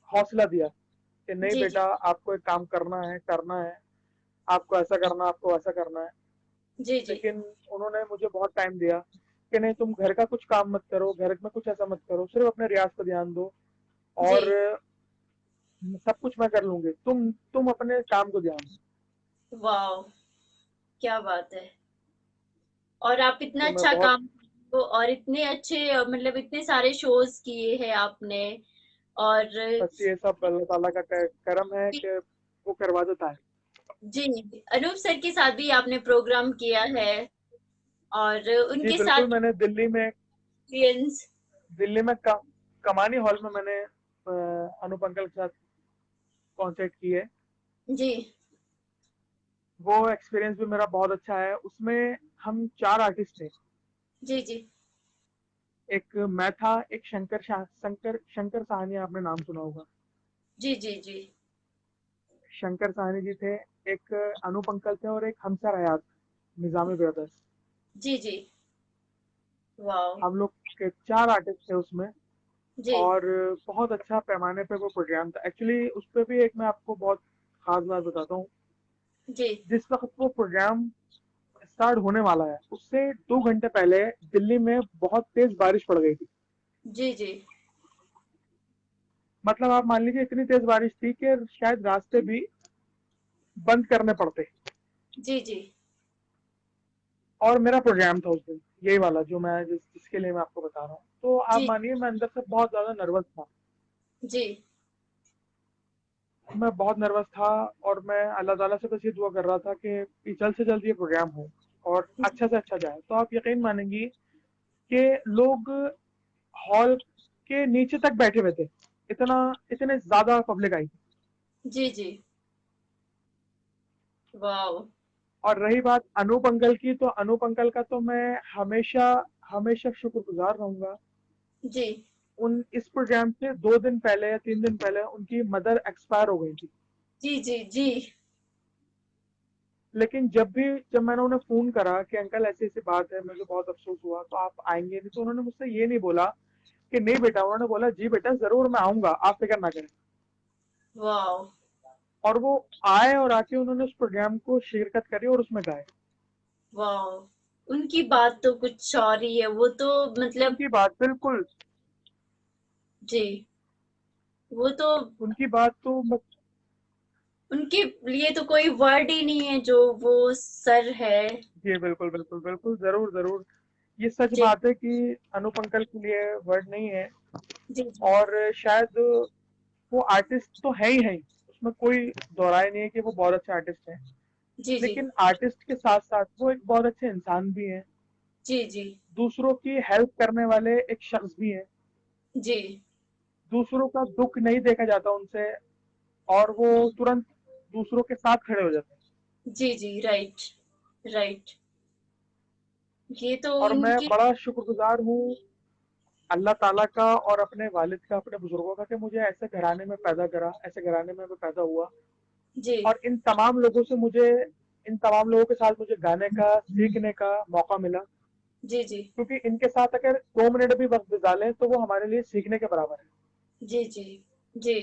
हौसला दिया कि नहीं जी जी बेटा, आपको एक काम करना है, आपको ऐसा करना, आपको वैसा करना है। जी जी लेकिन उन्होंने मुझे बहुत टाइम दिया कि नहीं, तुम घर का कुछ काम मत करो, घर में कुछ ऐसा मत करो, सिर्फ अपने रियाज पर ध्यान दो, जी। और सब कुछ मैं कर लूंगी, तुम अपने काम को ध्यान दो। वाह, क्या बात है। और आप इतना तो मैं अच्छा बहुत, काम कर रहे हो, और इतने अच्छे, मतलब इतने सारे शोज किए हैं आपने। और बस ये सब अल्लाह ताला का करम है कि वो करवा देता है। जी, अनूप सर के साथ भी आपने प्रोग्राम किया है, और जी उनके बिल्कुल, साथ मैंने एक्सपीरियंस। दिल्ली में कमानी हॉल में मैंने अनूप अंकल के साथ कॉन्सर्ट की है। जी वो एक्सपीरियंस भी मेरा बहुत अच्छा है। उसमें हम 4 आर्टिस्ट थे। जी जी एक मैं था, एक शंकर साहनी, आपने नाम सुना होगा। जी जी जी शंकर साहनी जी थे। एक अनूप अंकल थे, और एक हमसर हयात, निजामी ब्रदर्स। जी जी। वाह। हम लोग के 4 आर्टिस्ट थे उसमें। जी और बहुत अच्छा पैमाने पे वो प्रोग्राम था एक्चुअली। उस पर भी एक मैं आपको बहुत खास बात बताता हूँ। जी जिस वक्त वो प्रोग्राम स्टार्ट होने वाला है, उससे 2 घंटे पहले दिल्ली में बहुत तेज बारिश पड़ गई थी। जी जी मतलब आप मान लीजिए, इतनी तेज बारिश थी कि शायद रास्ते भी बंद करने पड़ते। जी जी और मेरा प्रोग्राम था उस दिन, यही वाला जो मैं जिसके लिए मैं आपको बता रहा हूँ। तो आप जी मानिए, मैं अंदर से बहुत ज्यादा नर्वस था। जी। मैं बहुत नर्वस था, और मैं अल्लाह ताला से बस ये दुआ कर रहा था कि जल्द से जल्द ये प्रोग्राम हो और अच्छा से अच्छा जाए। तो आप यकीन मानेंगी कि लोग हॉल के नीचे तक बैठे हुए थे, इतना इतने ज्यादा पब्लिक आई थी। जी जी। वाह। और रही बात अनूप अंकल की, तो अनूप अंकल का तो मैं हमेशा हमेशा शुक्रगुजार रहूंगा। जी उन इस प्रोग्राम से 2 दिन पहले या 3 दिन पहले उनकी मदर एक्सपायर हो गई थी। जी जी जी लेकिन जब मैंने उन्हें फोन करा कि अंकल ऐसी ऐसी बात है, मुझे बहुत अफसोस हुआ, तो आप आएंगे नहीं, तो उन्होंने मुझसे ये नहीं बोला कि नहीं बेटा, उन्होंने बोला जी बेटा, जरूर मैं आऊंगा, आप फिक्र ना करें। वाह। और वो आए, और आके उन्होंने उस प्रोग्राम को शिरकत करी और उसमें गाए। वाह, उनकी बात तो कुछ और ही है, वो तो मतलब। उनकी बात बिल्कुल, जी, वो तो, उनकी बात तो उनके लिए तो कोई वर्ड ही नहीं है, जो वो सर है। जी बिल्कुल बिल्कुल बिल्कुल, जरूर जरूर। ये सच जी बात है कि अनूप अंकल के लिए वर्ड नहीं है। जी जी और शायद वो आर्टिस्ट तो है ही, उसमें कोई दोहराय नहीं है कि वो बहुत अच्छे आर्टिस्ट हैं। जी जी लेकिन आर्टिस्ट के साथ साथ वो एक बहुत अच्छे इंसान भी हैं। जी जी दूसरों की हेल्प करने वाले एक शख्स भी हैं। जी दूसरों का दुख नहीं देखा जाता उनसे, और वो तुरंत दूसरों के साथ खड़े हो जाते हैं। जी जी। Right right. ये तो और मैं उनकी। बड़ा शुक्रगुजार हूँ अल्लाह ताला का और अपने वालिद का, अपने बुजुर्गों का, कि मुझे ऐसे घराने में पैदा करा, ऐसे घराने में मैं पैदा हुआ। जी और इन तमाम लोगों के साथ मुझे गाने का, सीखने का मौका मिला। जी जी क्योंकि इनके साथ अगर 2 मिनट भी वक्त गुजारे तो वो हमारे लिए सीखने के बराबर है। जी जी जी।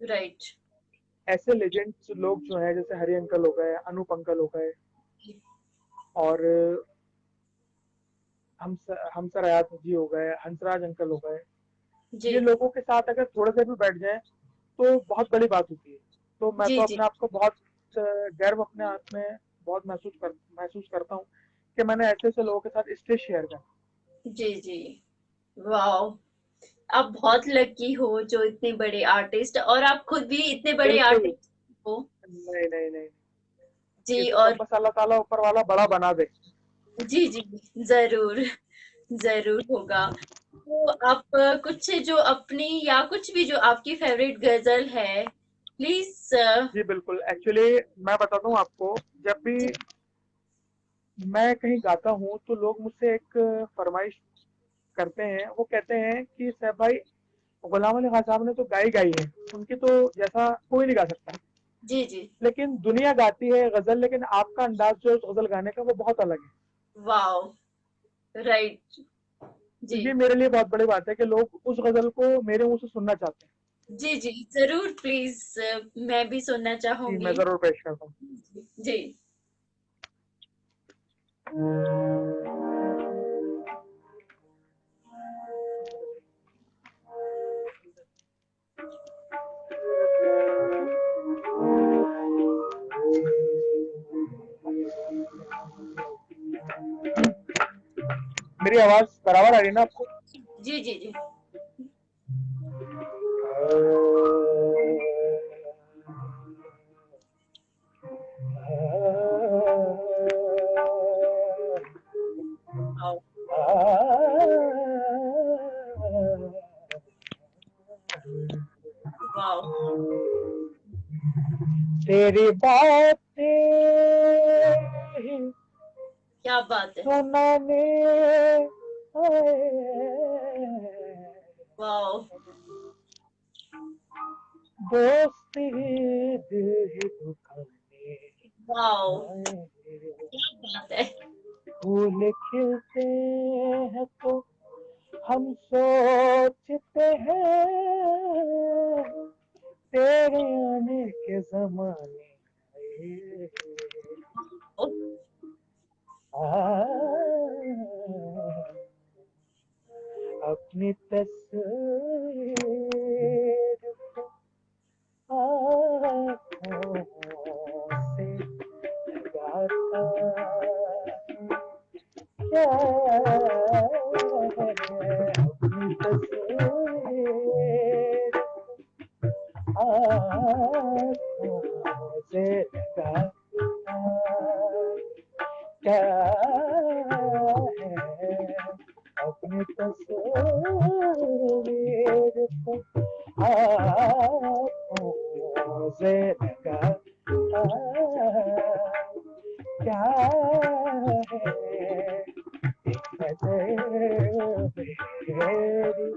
राइट। ऐसे लेजेंड्स लोग जो हैं, जैसे हरि अंकल हो गए, अनूप अंकल हो गए, और हमसर हयात जी हो गए, हंसराज अंकल हो गए, जी ये लोगों के साथ अगर थोड़े देर भी बैठ जाएं तो बहुत बड़ी बात होती है। तो मैं जी तो जी अपने आप को बहुत गर्व अपने आप में बहुत महसूस करता हूँ कि मैंने ऐसे ऐसे लोगों के साथ स्टेज शेयर करा। जी जी। वाह, आप बहुत लकी हो जो इतने बड़े आर्टिस्ट, और आप खुद भी इतने बड़े बिल्कुल, आर्टिस्ट हो। नहीं नहीं नहीं, जी ये और सब बस अल्लाह ताला ऊपर वाला बड़ा बना दे। जी जी जरूर जरूर होगा। तो आप कुछ जो अपनी या कुछ भी जो आपकी फेवरेट गजल है प्लीज। जी बिल्कुल, एक्चुअली मैं बताता हूँ आपको, जब भी जी मैं कहीं गाता हूँ तो लोग मुझसे एक फरमाइश करते हैं। वो कहते हैं कि सैफ भाई, गुलाम अली खान साहब ने तो गाई गाई है, उनकी तो जैसा कोई नहीं गा सकता। जी जी। लेकिन दुनिया गाती है गजल, लेकिन आपका अंदाज जो है उस गजल गाने का वो बहुत अलग है। Wow right. तो जी ये मेरे लिए बहुत बड़ी बात है कि लोग उस गजल को मेरे मुंह से सुनना चाहते हैं। जी जी जरूर प्लीज मैं भी सुनना जी मैं चाहूंगी। जरूर पेश करता हूँ। जी मेरी आवाज बराबर आ रही है ना आपको? जी जी जी। वाओ वाओ तेरी बातें क्या बात है। सुनाने वाओ दोस्ती दिल ही दुखाने वाओ आए। क्या बात है। फूल खिलते हैं तो हम सोचते हैं तेरे आने के जमाने आए। ओ, अपनी तस्वीर को आँखों से लगाता क्या है, अपनी तस्वीर आँखों से लगाता क्या है, अपनी तस्वीर को आँखों से लगाता क्या है, एक नजर मेरी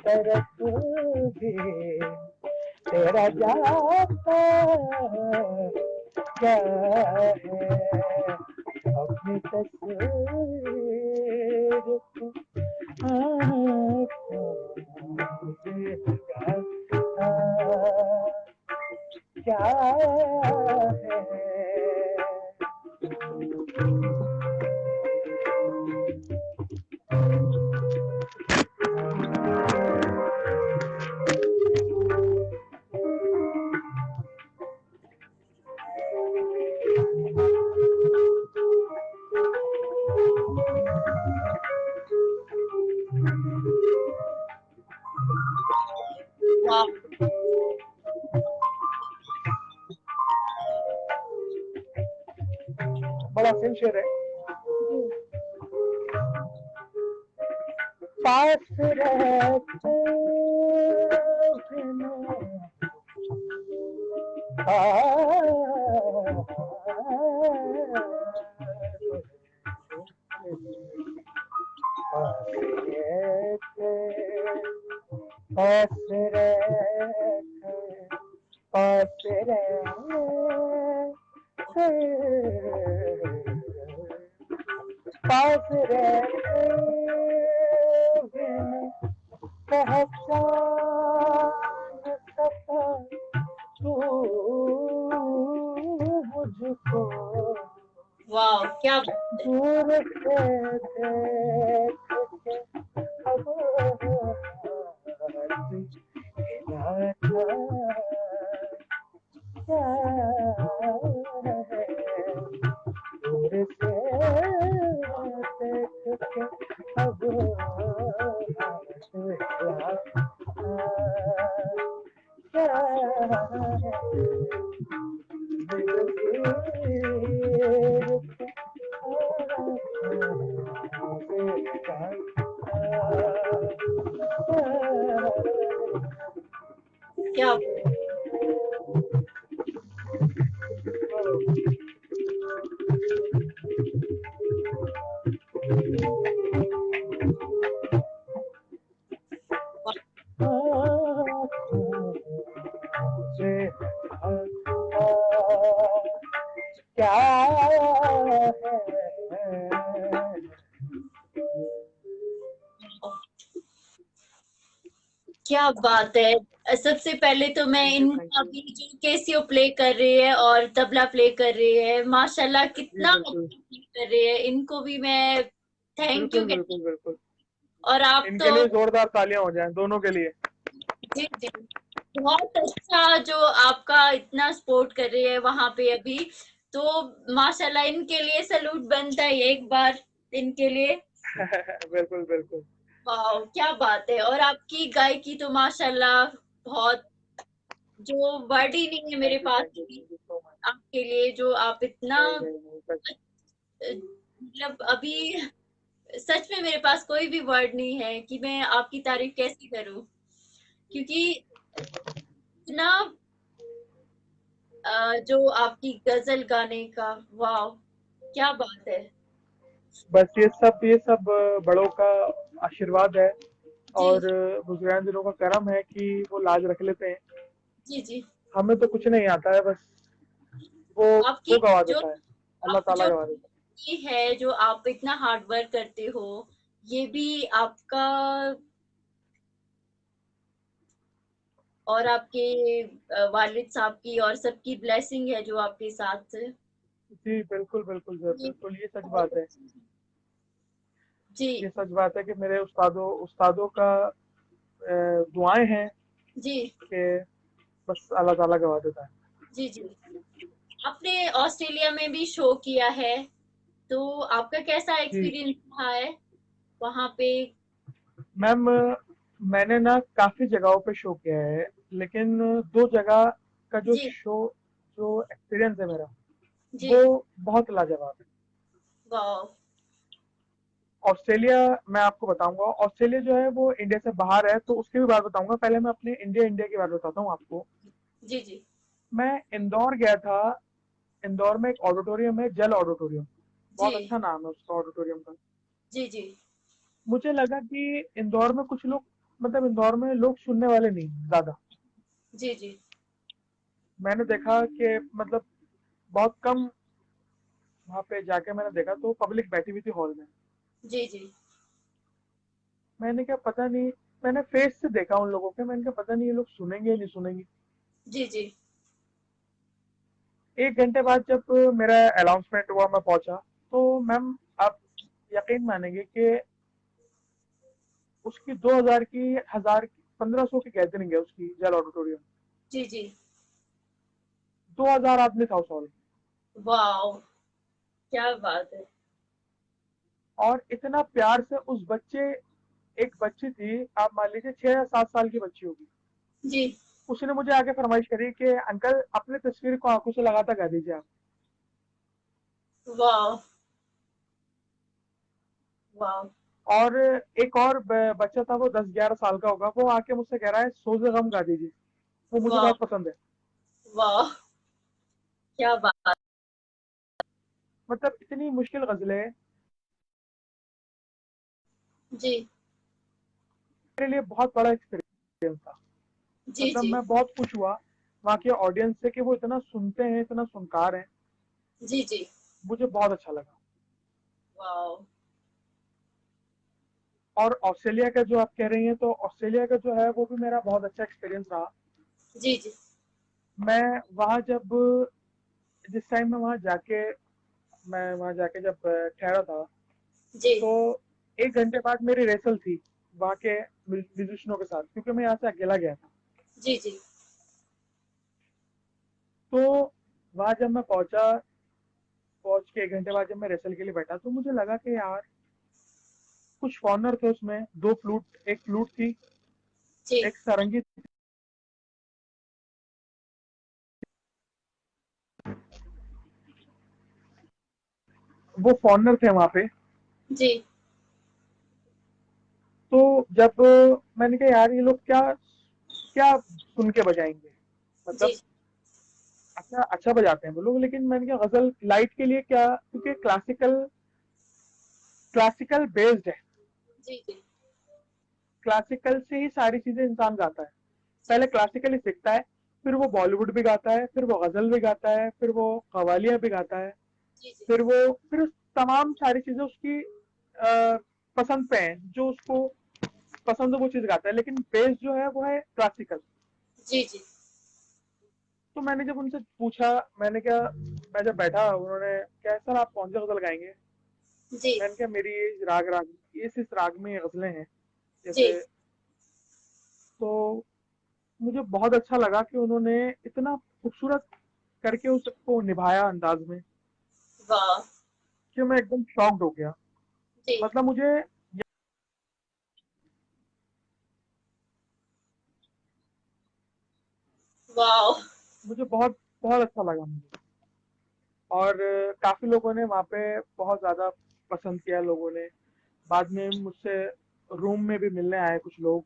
तरफ भी तेरा जाता क्या है, अपनी तस्वीर को आँखों से लगाता क्या है। वाओ बड़ा सिम शेर है। जी पास रहते बिना पास रहते पास रहते पास रहते बिना पहचान सका तू मुझको वाओ क्या बात है। दूर से देख के अब मिला था क्या है, दूर से देख के अब मिला था क्या है, क्या मुझे क्या है। क्या बात है। सबसे पहले तो मैं थैंक यू, थैंक इनका यू। भी जो कैसियो प्ले कर रही है और तबला प्ले कर रही है, माशाल्लाह जी कितना बिल्कुल, अच्छा प्ले कर रही है, इनको भी मैं थैंक यू बिल्कुल, कहती बिल्कुल, बिल्कुल। हूँ। और आप इनके तो लिए जोरदार तालियां हो जाएं, दोनों के लिए। जी जी, बहुत अच्छा जो आपका इतना सपोर्ट कर रही है वहां पे अभी, तो माशाल्लाह इनके लिए सैल्यूट बनता है एक बार इनके लिए। बिल्कुल, बिल्कुल। वाह क्या बात है। और आपकी गायकी तो माशाल्लाह बहुत, जो वर्ड ही नहीं है मेरे thank you, pass thank you, भी थैंक यू सो मच। आपके लिए, जो आप इतना नहीं, नहीं, नहीं, बस। मतलब अभी सच में मेरे पास कोई भी वर्ड नहीं है कि मैं आपकी तारीफ कैसे करूं, क्योंकि इतना जो आपकी गजल गाने का, वाह क्या बात है। बस ये सब बड़ों का आशीर्वाद है, और जी बुजुर्गान दिनों का करम है कि वो लाज रख लेते हैं। जी जी। हमें तो कुछ नहीं आता है, बस वो आपकी वो गवा जो देता है, अल्लाह आप ताला जो गवा देता ये है, जो आप इतना हार्ड वर्क करते हो, ये भी आपका और आपके वालिद साहब की और सबकी ब्लेसिंग है जो आपके साथ है। है। जी बिल्कुल, बिल्कुल सर, ये बिल्कुल, ये सच बहुत बात है। अच्छी चीज़ है। जी ये सच बात है कि मेरे उस्तादों उस्तादों का दुआएं हैं जी कि बस अल्लाह ताला गवा देता है। जी जी। आपने ऑस्ट्रेलिया में भी शो किया है, तो आपका कैसा जी एक्सपीरियंस रहा है वहां पे? मैम, मैंने ना काफी जगहों पे शो किया है, लेकिन दो जगह का जो जी शो जो एक्सपीरियंस है मेरा, जी। वो बहुत लाजवाब है। वाह। ऑस्ट्रेलिया, मैं आपको बताऊंगा, ऑस्ट्रेलिया जो है वो इंडिया से बाहर है, तो उसकी भी बात बताऊंगा। पहले मैं अपने इंडिया इंडिया की बात बताता हूँ आपको। जी जी मैं इंदौर गया था। इंदौर में एक ऑडिटोरियम है, जल ऑडिटोरियम। जी बहुत अच्छा नाम है उसका, ऑडिटोरियम का। जी जी मुझे लगा कि इंदौर में कुछ लोग, मतलब इंदौर में लोग सुनने वाले नहीं ज्यादा। जी जी मैंने देखा कि मतलब बहुत कम, वहां पे जाके मैंने देखा तो पब्लिक बैठी हुई थी हॉल में। जी जी मैंने क्या पता नहीं, मैंने फेस से देखा उन लोगों के, मैंने क्या पता नहीं ये लोग सुनेंगे या नहीं सुनेंगे। जी जी। 1 घंटे बाद जब मेरा अनाउंसमेंट हुआ, मैं पहुंचा, तो मैम आप यकीन मानेंगे कि उसकी 2000 की, 1000 की, 1500 की गैदरिंग है उसकी, जल ऑडिटोरियम। जी जी। 2000 आदमी था उस हॉल में। वाह क्या बात है। और इतना प्यार से उस बच्चे, एक बच्ची थी, आप मान लीजिए 6 या 7 साल की बच्ची होगी, जी। उसने मुझे आके फरमाइश करी कि अंकल अपनी तस्वीर को आंखों से लगाता गा दीजिए आप। वाह वाह। और एक और बच्चा था, वो 10-11 साल का होगा, वो आके मुझसे कह रहा है सोज़े गम गा दीजिए, वो मुझे वाह बहुत पसंद है। वाह क्या बात। मतलब इतनी मुश्किल गजलें, जी मेरे लिए बहुत बड़ा एक्सपीरियंस था। जी मतलब जी मैं बहुत खुश हुआ वहाँ के ऑडियंस से कि वो इतना सुनते हैं, इतना सुनकार हैं। जी जी। मुझे बहुत अच्छा लगा। वाह। और ऑस्ट्रेलिया का जो आप कह रही हैं, तो ऑस्ट्रेलिया का जो है वो भी मेरा बहुत अच्छा एक्सपीरियंस रहा। जी जी मैं वहाँ जब जिस टाइम में मैं वहाँ जाके जब ठहरा था, जी तो 1 घंटे बाद मेरी रेसल थी वहाँ के म्यूजिशियनों के साथ, क्योंकि मैं यहाँ से अकेला गया था। जी जी। तो वहाँ जब मैं पहुंच के 1 घंटे बाद जब मैं रेसल के लिए बैठा, तो मुझे लगा कि यार कुछ फॉरनर थे उसमें, एक फ्लूट थी, जी एक सारंगी। वो फॉरनर थे वहाँ पे। जी तो जब मैंने कहा यार ये लोग क्या क्या सुन के बजाएंगे, जी मतलब अच्छा अच्छा बजाते हैं वो लोग, लेकिन मैंने कहा गजल लाइट के लिए क्या, क्योंकि क्लासिकल क्लासिकल बेस्ड है, जी जी क्लासिकल से ही सारी चीजें इंसान गाता है। जी पहले क्लासिकल ही सीखता है, फिर वो बॉलीवुड भी गाता है, फिर वो गजल भी गाता है, फिर वो कवालियां भी गाता है, जी जी फिर तमाम सारी चीजें उसकी पसंद पे हैं, जो उसको पसंद है वो चीज गाता है, लेकिन बेस जो है वो है क्लासिकल। जी जी तो मैंने जब उनसे पूछा, मैंने क्या, मैं जब बैठा, उन्होंने क्या सर आप कौन सा गजल गाएंगे, जी मैंने कहा मेरी ये राग राग इस राग में ये गजलें हैं जी जैसे। तो मुझे बहुत अच्छा लगा कि उन्होंने इतना खूबसूरत करके उसको निभाया अंदाज में, वाह कि मैं एकदम शॉक्ड हो गया। जी मतलब वाह मुझे बहुत बहुत अच्छा लगा मुझे। और काफी लोगों ने वहाँ पे बहुत ज्यादा पसंद किया, लोगों ने बाद में मुझसे रूम में भी मिलने आए कुछ लोग,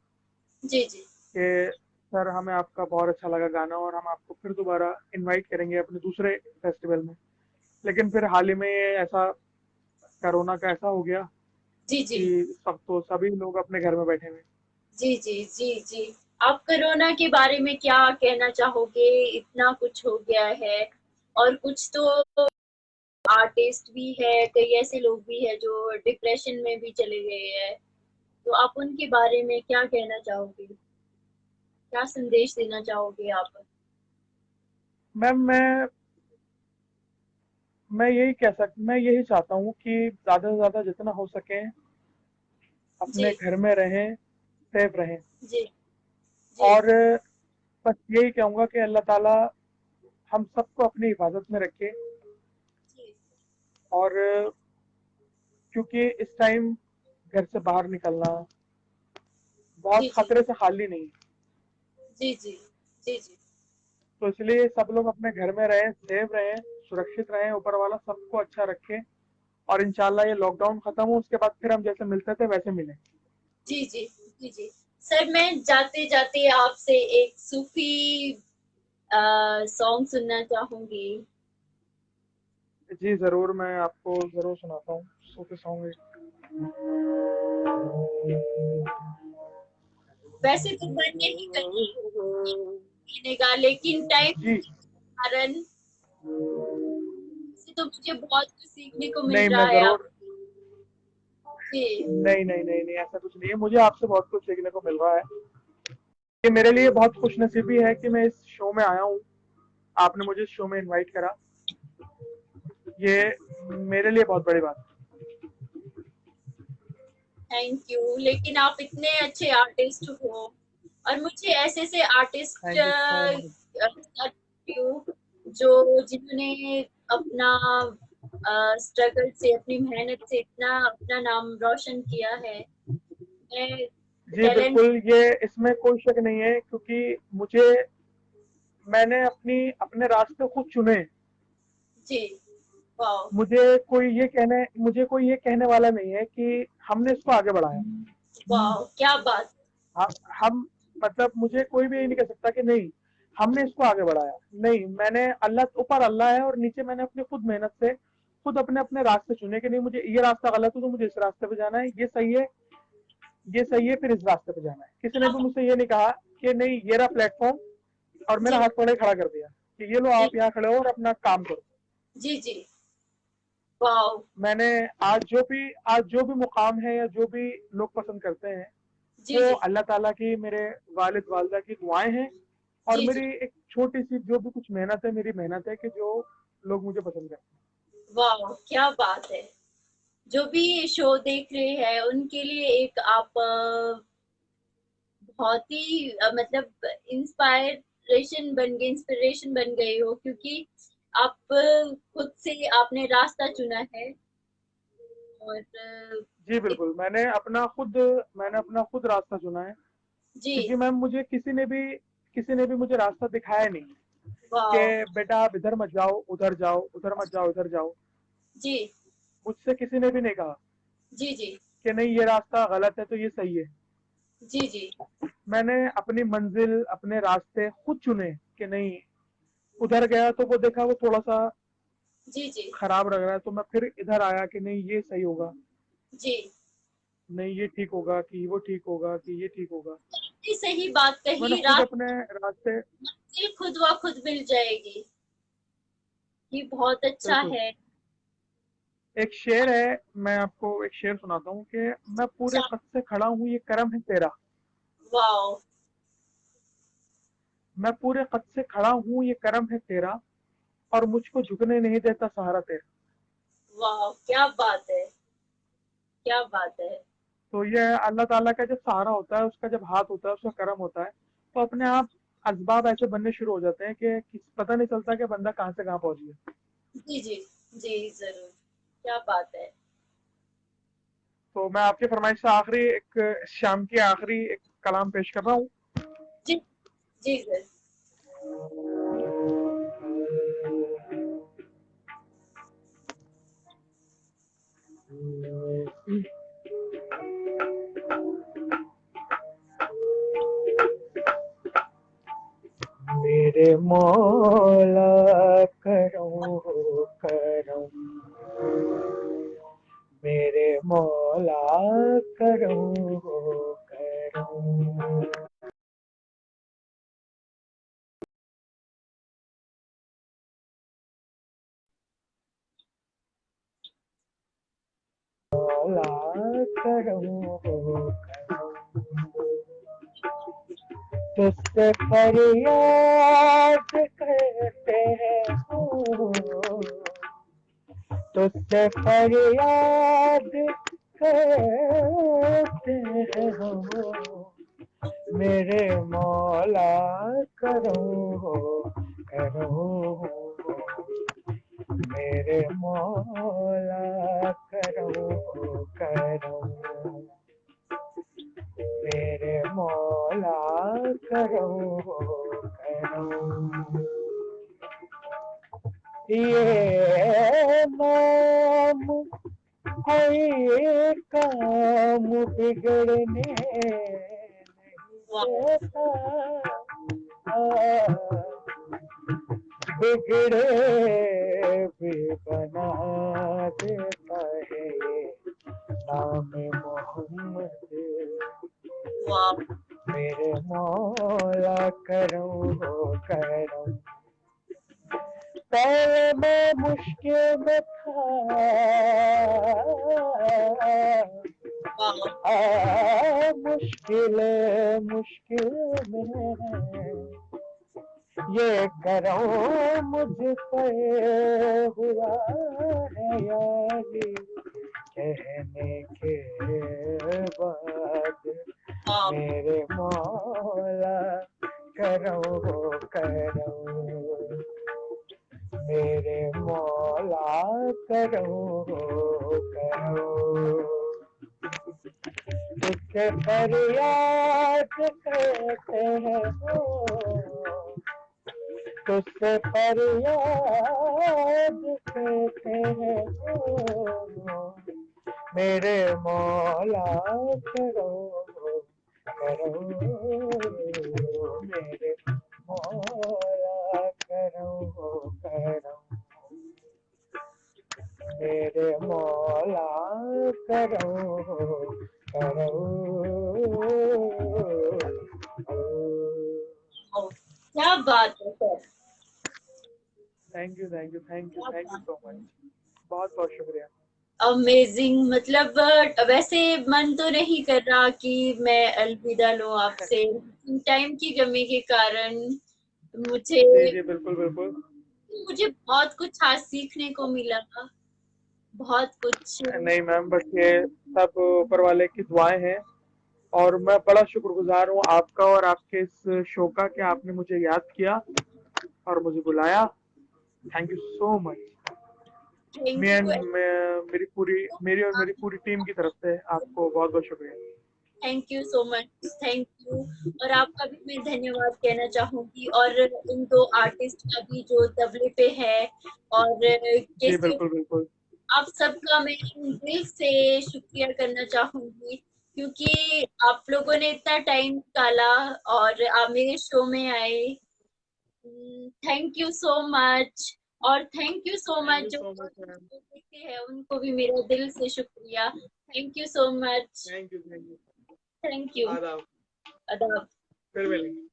जी जी कि सर हमें आपका बहुत अच्छा लगा गाना, और हम आपको फिर दोबारा इनवाइट करेंगे अपने दूसरे फेस्टिवल में। लेकिन फिर हाल ही में ये ऐसा कोरोना का ऐसा हो गया जी जी कि सब तो सभी लोग अपने घर में बैठे हुए। जी जी जी जी आप कोरोना के बारे में क्या कहना चाहोगे? इतना कुछ हो गया है, और कुछ तो आर्टिस्ट भी है, कई ऐसे लोग भी है जो डिप्रेशन में भी चले गए हैं। तो आप उनके बारे में क्या कहना चाहोगे? क्या संदेश देना चाहोगे आप? मैम मैं यही चाहता हूँ कि ज्यादा से ज्यादा जितना हो सके अपने जी घर में रहें, सेफ रहें। जी जी और बस यही कहूंगा कि अल्लाह ताला हम सबको अपनी हिफाजत में रखे। जी और क्योंकि इस टाइम घर से बाहर निकलना बहुत जी जी खतरे से खाली नहीं है। जी जी जी जी तो इसलिए सब लोग अपने घर में रहें, सेफ रहें, सुरक्षित रहें, ऊपर वाला सबको अच्छा रखे। और इंशाल्लाह ये लॉकडाउन खत्म हो, उसके बाद फिर हम जैसे मिलते थे वैसे मिलें। जी जी जी जी सर, मैं जाते जाते आपसे एक सूफी सॉन्ग सुनना चाहूंगी। जी जरूर, मैं आपको जरूर सुनाता हूँ सूफी सॉन्ग। वैसे तो मन नहीं करता पीने का, लेकिन टाइम जी के कारण से तो मुझे बहुत कुछ सीखने को मिल नहीं, रहा मैं है आप। जरूर, जी नहीं नहीं नहीं नहीं, ऐसा कुछ नहीं है, मुझे आपसे बहुत कुछ सीखने को मिल रहा है। ये मेरे लिए बहुत खुशनसीबी है कि मैं इस शो में आया हूँ, आपने मुझे इस शो में इनवाइट करा, ये मेरे लिए बहुत बड़ी बात है। थैंक यू, लेकिन आप इतने अच्छे आर्टिस्ट हो, और मुझे ऐसे से artist thank you so much. जो जिन्होंने अपना स्ट्रगल से, अपनी मेहनत से इतना अपना नाम रोशन किया है। मैं जी टैलेंट। बिल्कुल, ये इसमें कोई शक नहीं है, क्योंकि मैंने अपने रास्ते खुद चुने। जी वाह मुझे कोई ये कहने वाला नहीं है कि हमने इसको आगे बढ़ाया। वाह क्या बात। हम मतलब मुझे कोई भी ये नहीं कह सकता कि नहीं हमने इसको आगे बढ़ाया। नहीं, मैंने अल्लाह, ऊपर अल्लाह है और नीचे मैंने अपनी खुद मेहनत से खुद अपने अपने रास्ते चुने कि नहीं मुझे ये रास्ता गलत है तो मुझे इस रास्ते पे जाना है, ये सही है फिर इस रास्ते पे जाना है। किसी ने क्या भी बात। मुझसे ये नहीं कहा कि नहीं ये रहा प्लेटफॉर्म और मेरा जी हाथ पकड़े खड़ा कर दिया कि ये लो जी आप यहाँ खड़े हो और अपना काम करो। जी जी वाह। मैंने आज जो भी मुकाम है या जो भी लोग पसंद करते हैं, जी वो जी अल्लाह ताला की, मेरे वालिद वालदा की दुआएं हैं, और जी जी मेरी एक छोटी सी जो भी कुछ मेहनत है, मेरी मेहनत है कि जो लोग मुझे पसंद करते हैं। वाह क्या बात है। जो भी ये शो देख रहे हैं उनके लिए एक आप बहुत ही मतलब इंस्पिरेशन बन गए हो, क्योंकि आप खुद से आपने रास्ता चुना है। और जी इत, बिल्कुल, मैंने अपना खुद रास्ता चुना है। जी क्योंकि मैम मुझे किसी ने भी मुझे रास्ता दिखाया नहीं वाह कि बेटा आप इधर मत जाओ, उधर जाओ, उधर मत जाओ, इधर जाओ। जी मुझसे किसी ने भी नहीं कहा जी जी कि नहीं ये रास्ता गलत है तो ये सही है। जी जी मैंने अपनी मंजिल, अपने रास्ते खुद चुने कि नहीं, उधर गया तो वो देखा वो थोड़ा सा जी जी खराब लग रहा है, तो मैं फिर इधर आया कि नहीं ये सही होगा, जी। नहीं ये ठीक होगा, कि वो ठीक होगा, कि ये ठीक होगा। इतनी सही बात मैंने कही, खुद रात अपने रास्ते। मंजिल खुद व खुद मिल जाएगी। ये बहुत अच्छा बिल्कुल। है। एक शेर है, मैं आपको एक शेर सुनाता हूँ कि मैं पूरे कद से खड़ा हूँ ये करम है तेरा। वाओ। मैं पूरे कद से खड़ा हूँ ये करम है तेरा, और मुझको झुकने नहीं देता सहारा तेरा। वाओ, क्या बात है, क्या बात है। तो ये अल्लाह ताला का जब सहारा होता है, उसका जब हाथ होता है, उसका करम होता है, तो अपने आप असबाब ऐसे बनने शुरू हो जाते हैं कि पता नहीं चलता कि बंदा कहाँ से कहाँ पहुंच गया। जी जी जी, जरूर, क्या बात है। तो मैं आपकी फरमाइश से आखिरी एक शाम की आखिरी एक कलाम पेश कर रहा हूँ। जी जी सर। मेरे मौला करो करम, मेरे मौला करो करम, मौला करो करम। तुझसे फरियाद करते हैं हो, तुझसे फरियाद करते हैं हो, मेरे मौला करो करो, मेरे मौला करो करो, मेरे मौला करो करो। ये नाम है ये काम बिगड़ने नहीं वाह। देता, बिगड़े भी बना देता है ये नाम मोहम्मद। वाह। मेरे मौला करो करो, पहले मैं मुश्किल में था, वाह। मुश्किल मुश्किल में ये करो मुझ पर हुआ है यारी, कहने के बाद वाह। मेरे मौला करो करो, मेरे मौला करो करो। तुझसे फरियाद करते हैं हो, तुझसे फरियाद करते हैं हो, मेरे मौला करो करो, मेरे मौला करो करो, मेरे मौला करो करो। वाह, क्या बात है sir. Thank you thank you thank you क्या थैंक यू बात। So much. बहुत बहुत शुक्रिया। अमेजिंग, मतलब वैसे मन तो नहीं कर रहा कि मैं अलविदा लूं आपसे, टाइम की कमी के कारण मुझे जी जी बिल्कुल बिल्कुल। मुझे बहुत कुछ आज सीखने को मिला, बहुत कुछ। नहीं मैम, बस ये सब ऊपर वाले की दुआएं हैं, और मैं बड़ा शुक्रगुजार हूँ आपका और आपके इस शो का कि आपने मुझे याद किया और मुझे बुलाया। Thank you so much. Thank you. मेरी और मेरी पूरी टीम की तरफ से आपको बहुत बहुत शुक्रिया। Thank you so much. Thank you. और आपका भी मैं धन्यवाद कहना चाहूंगी, और इन दो आर्टिस्ट का भी जो तबले पे है, और जी कैसे बिल्कुल बिल्कुल। आप सबका मैं दिल से शुक्रिया करना चाहूंगी। क्योंकि आप लोगों ने इतना टाइम निकाला और आप मेरे शो में आए। Thank you so much. और thank you so thank much you जो सो मच मैम। देखते हैं उनको भी मेरा दिल से शुक्रिया। Thank you so much. Thank you. Thank you. आदाब। अदाब। फिर मिलेंगे।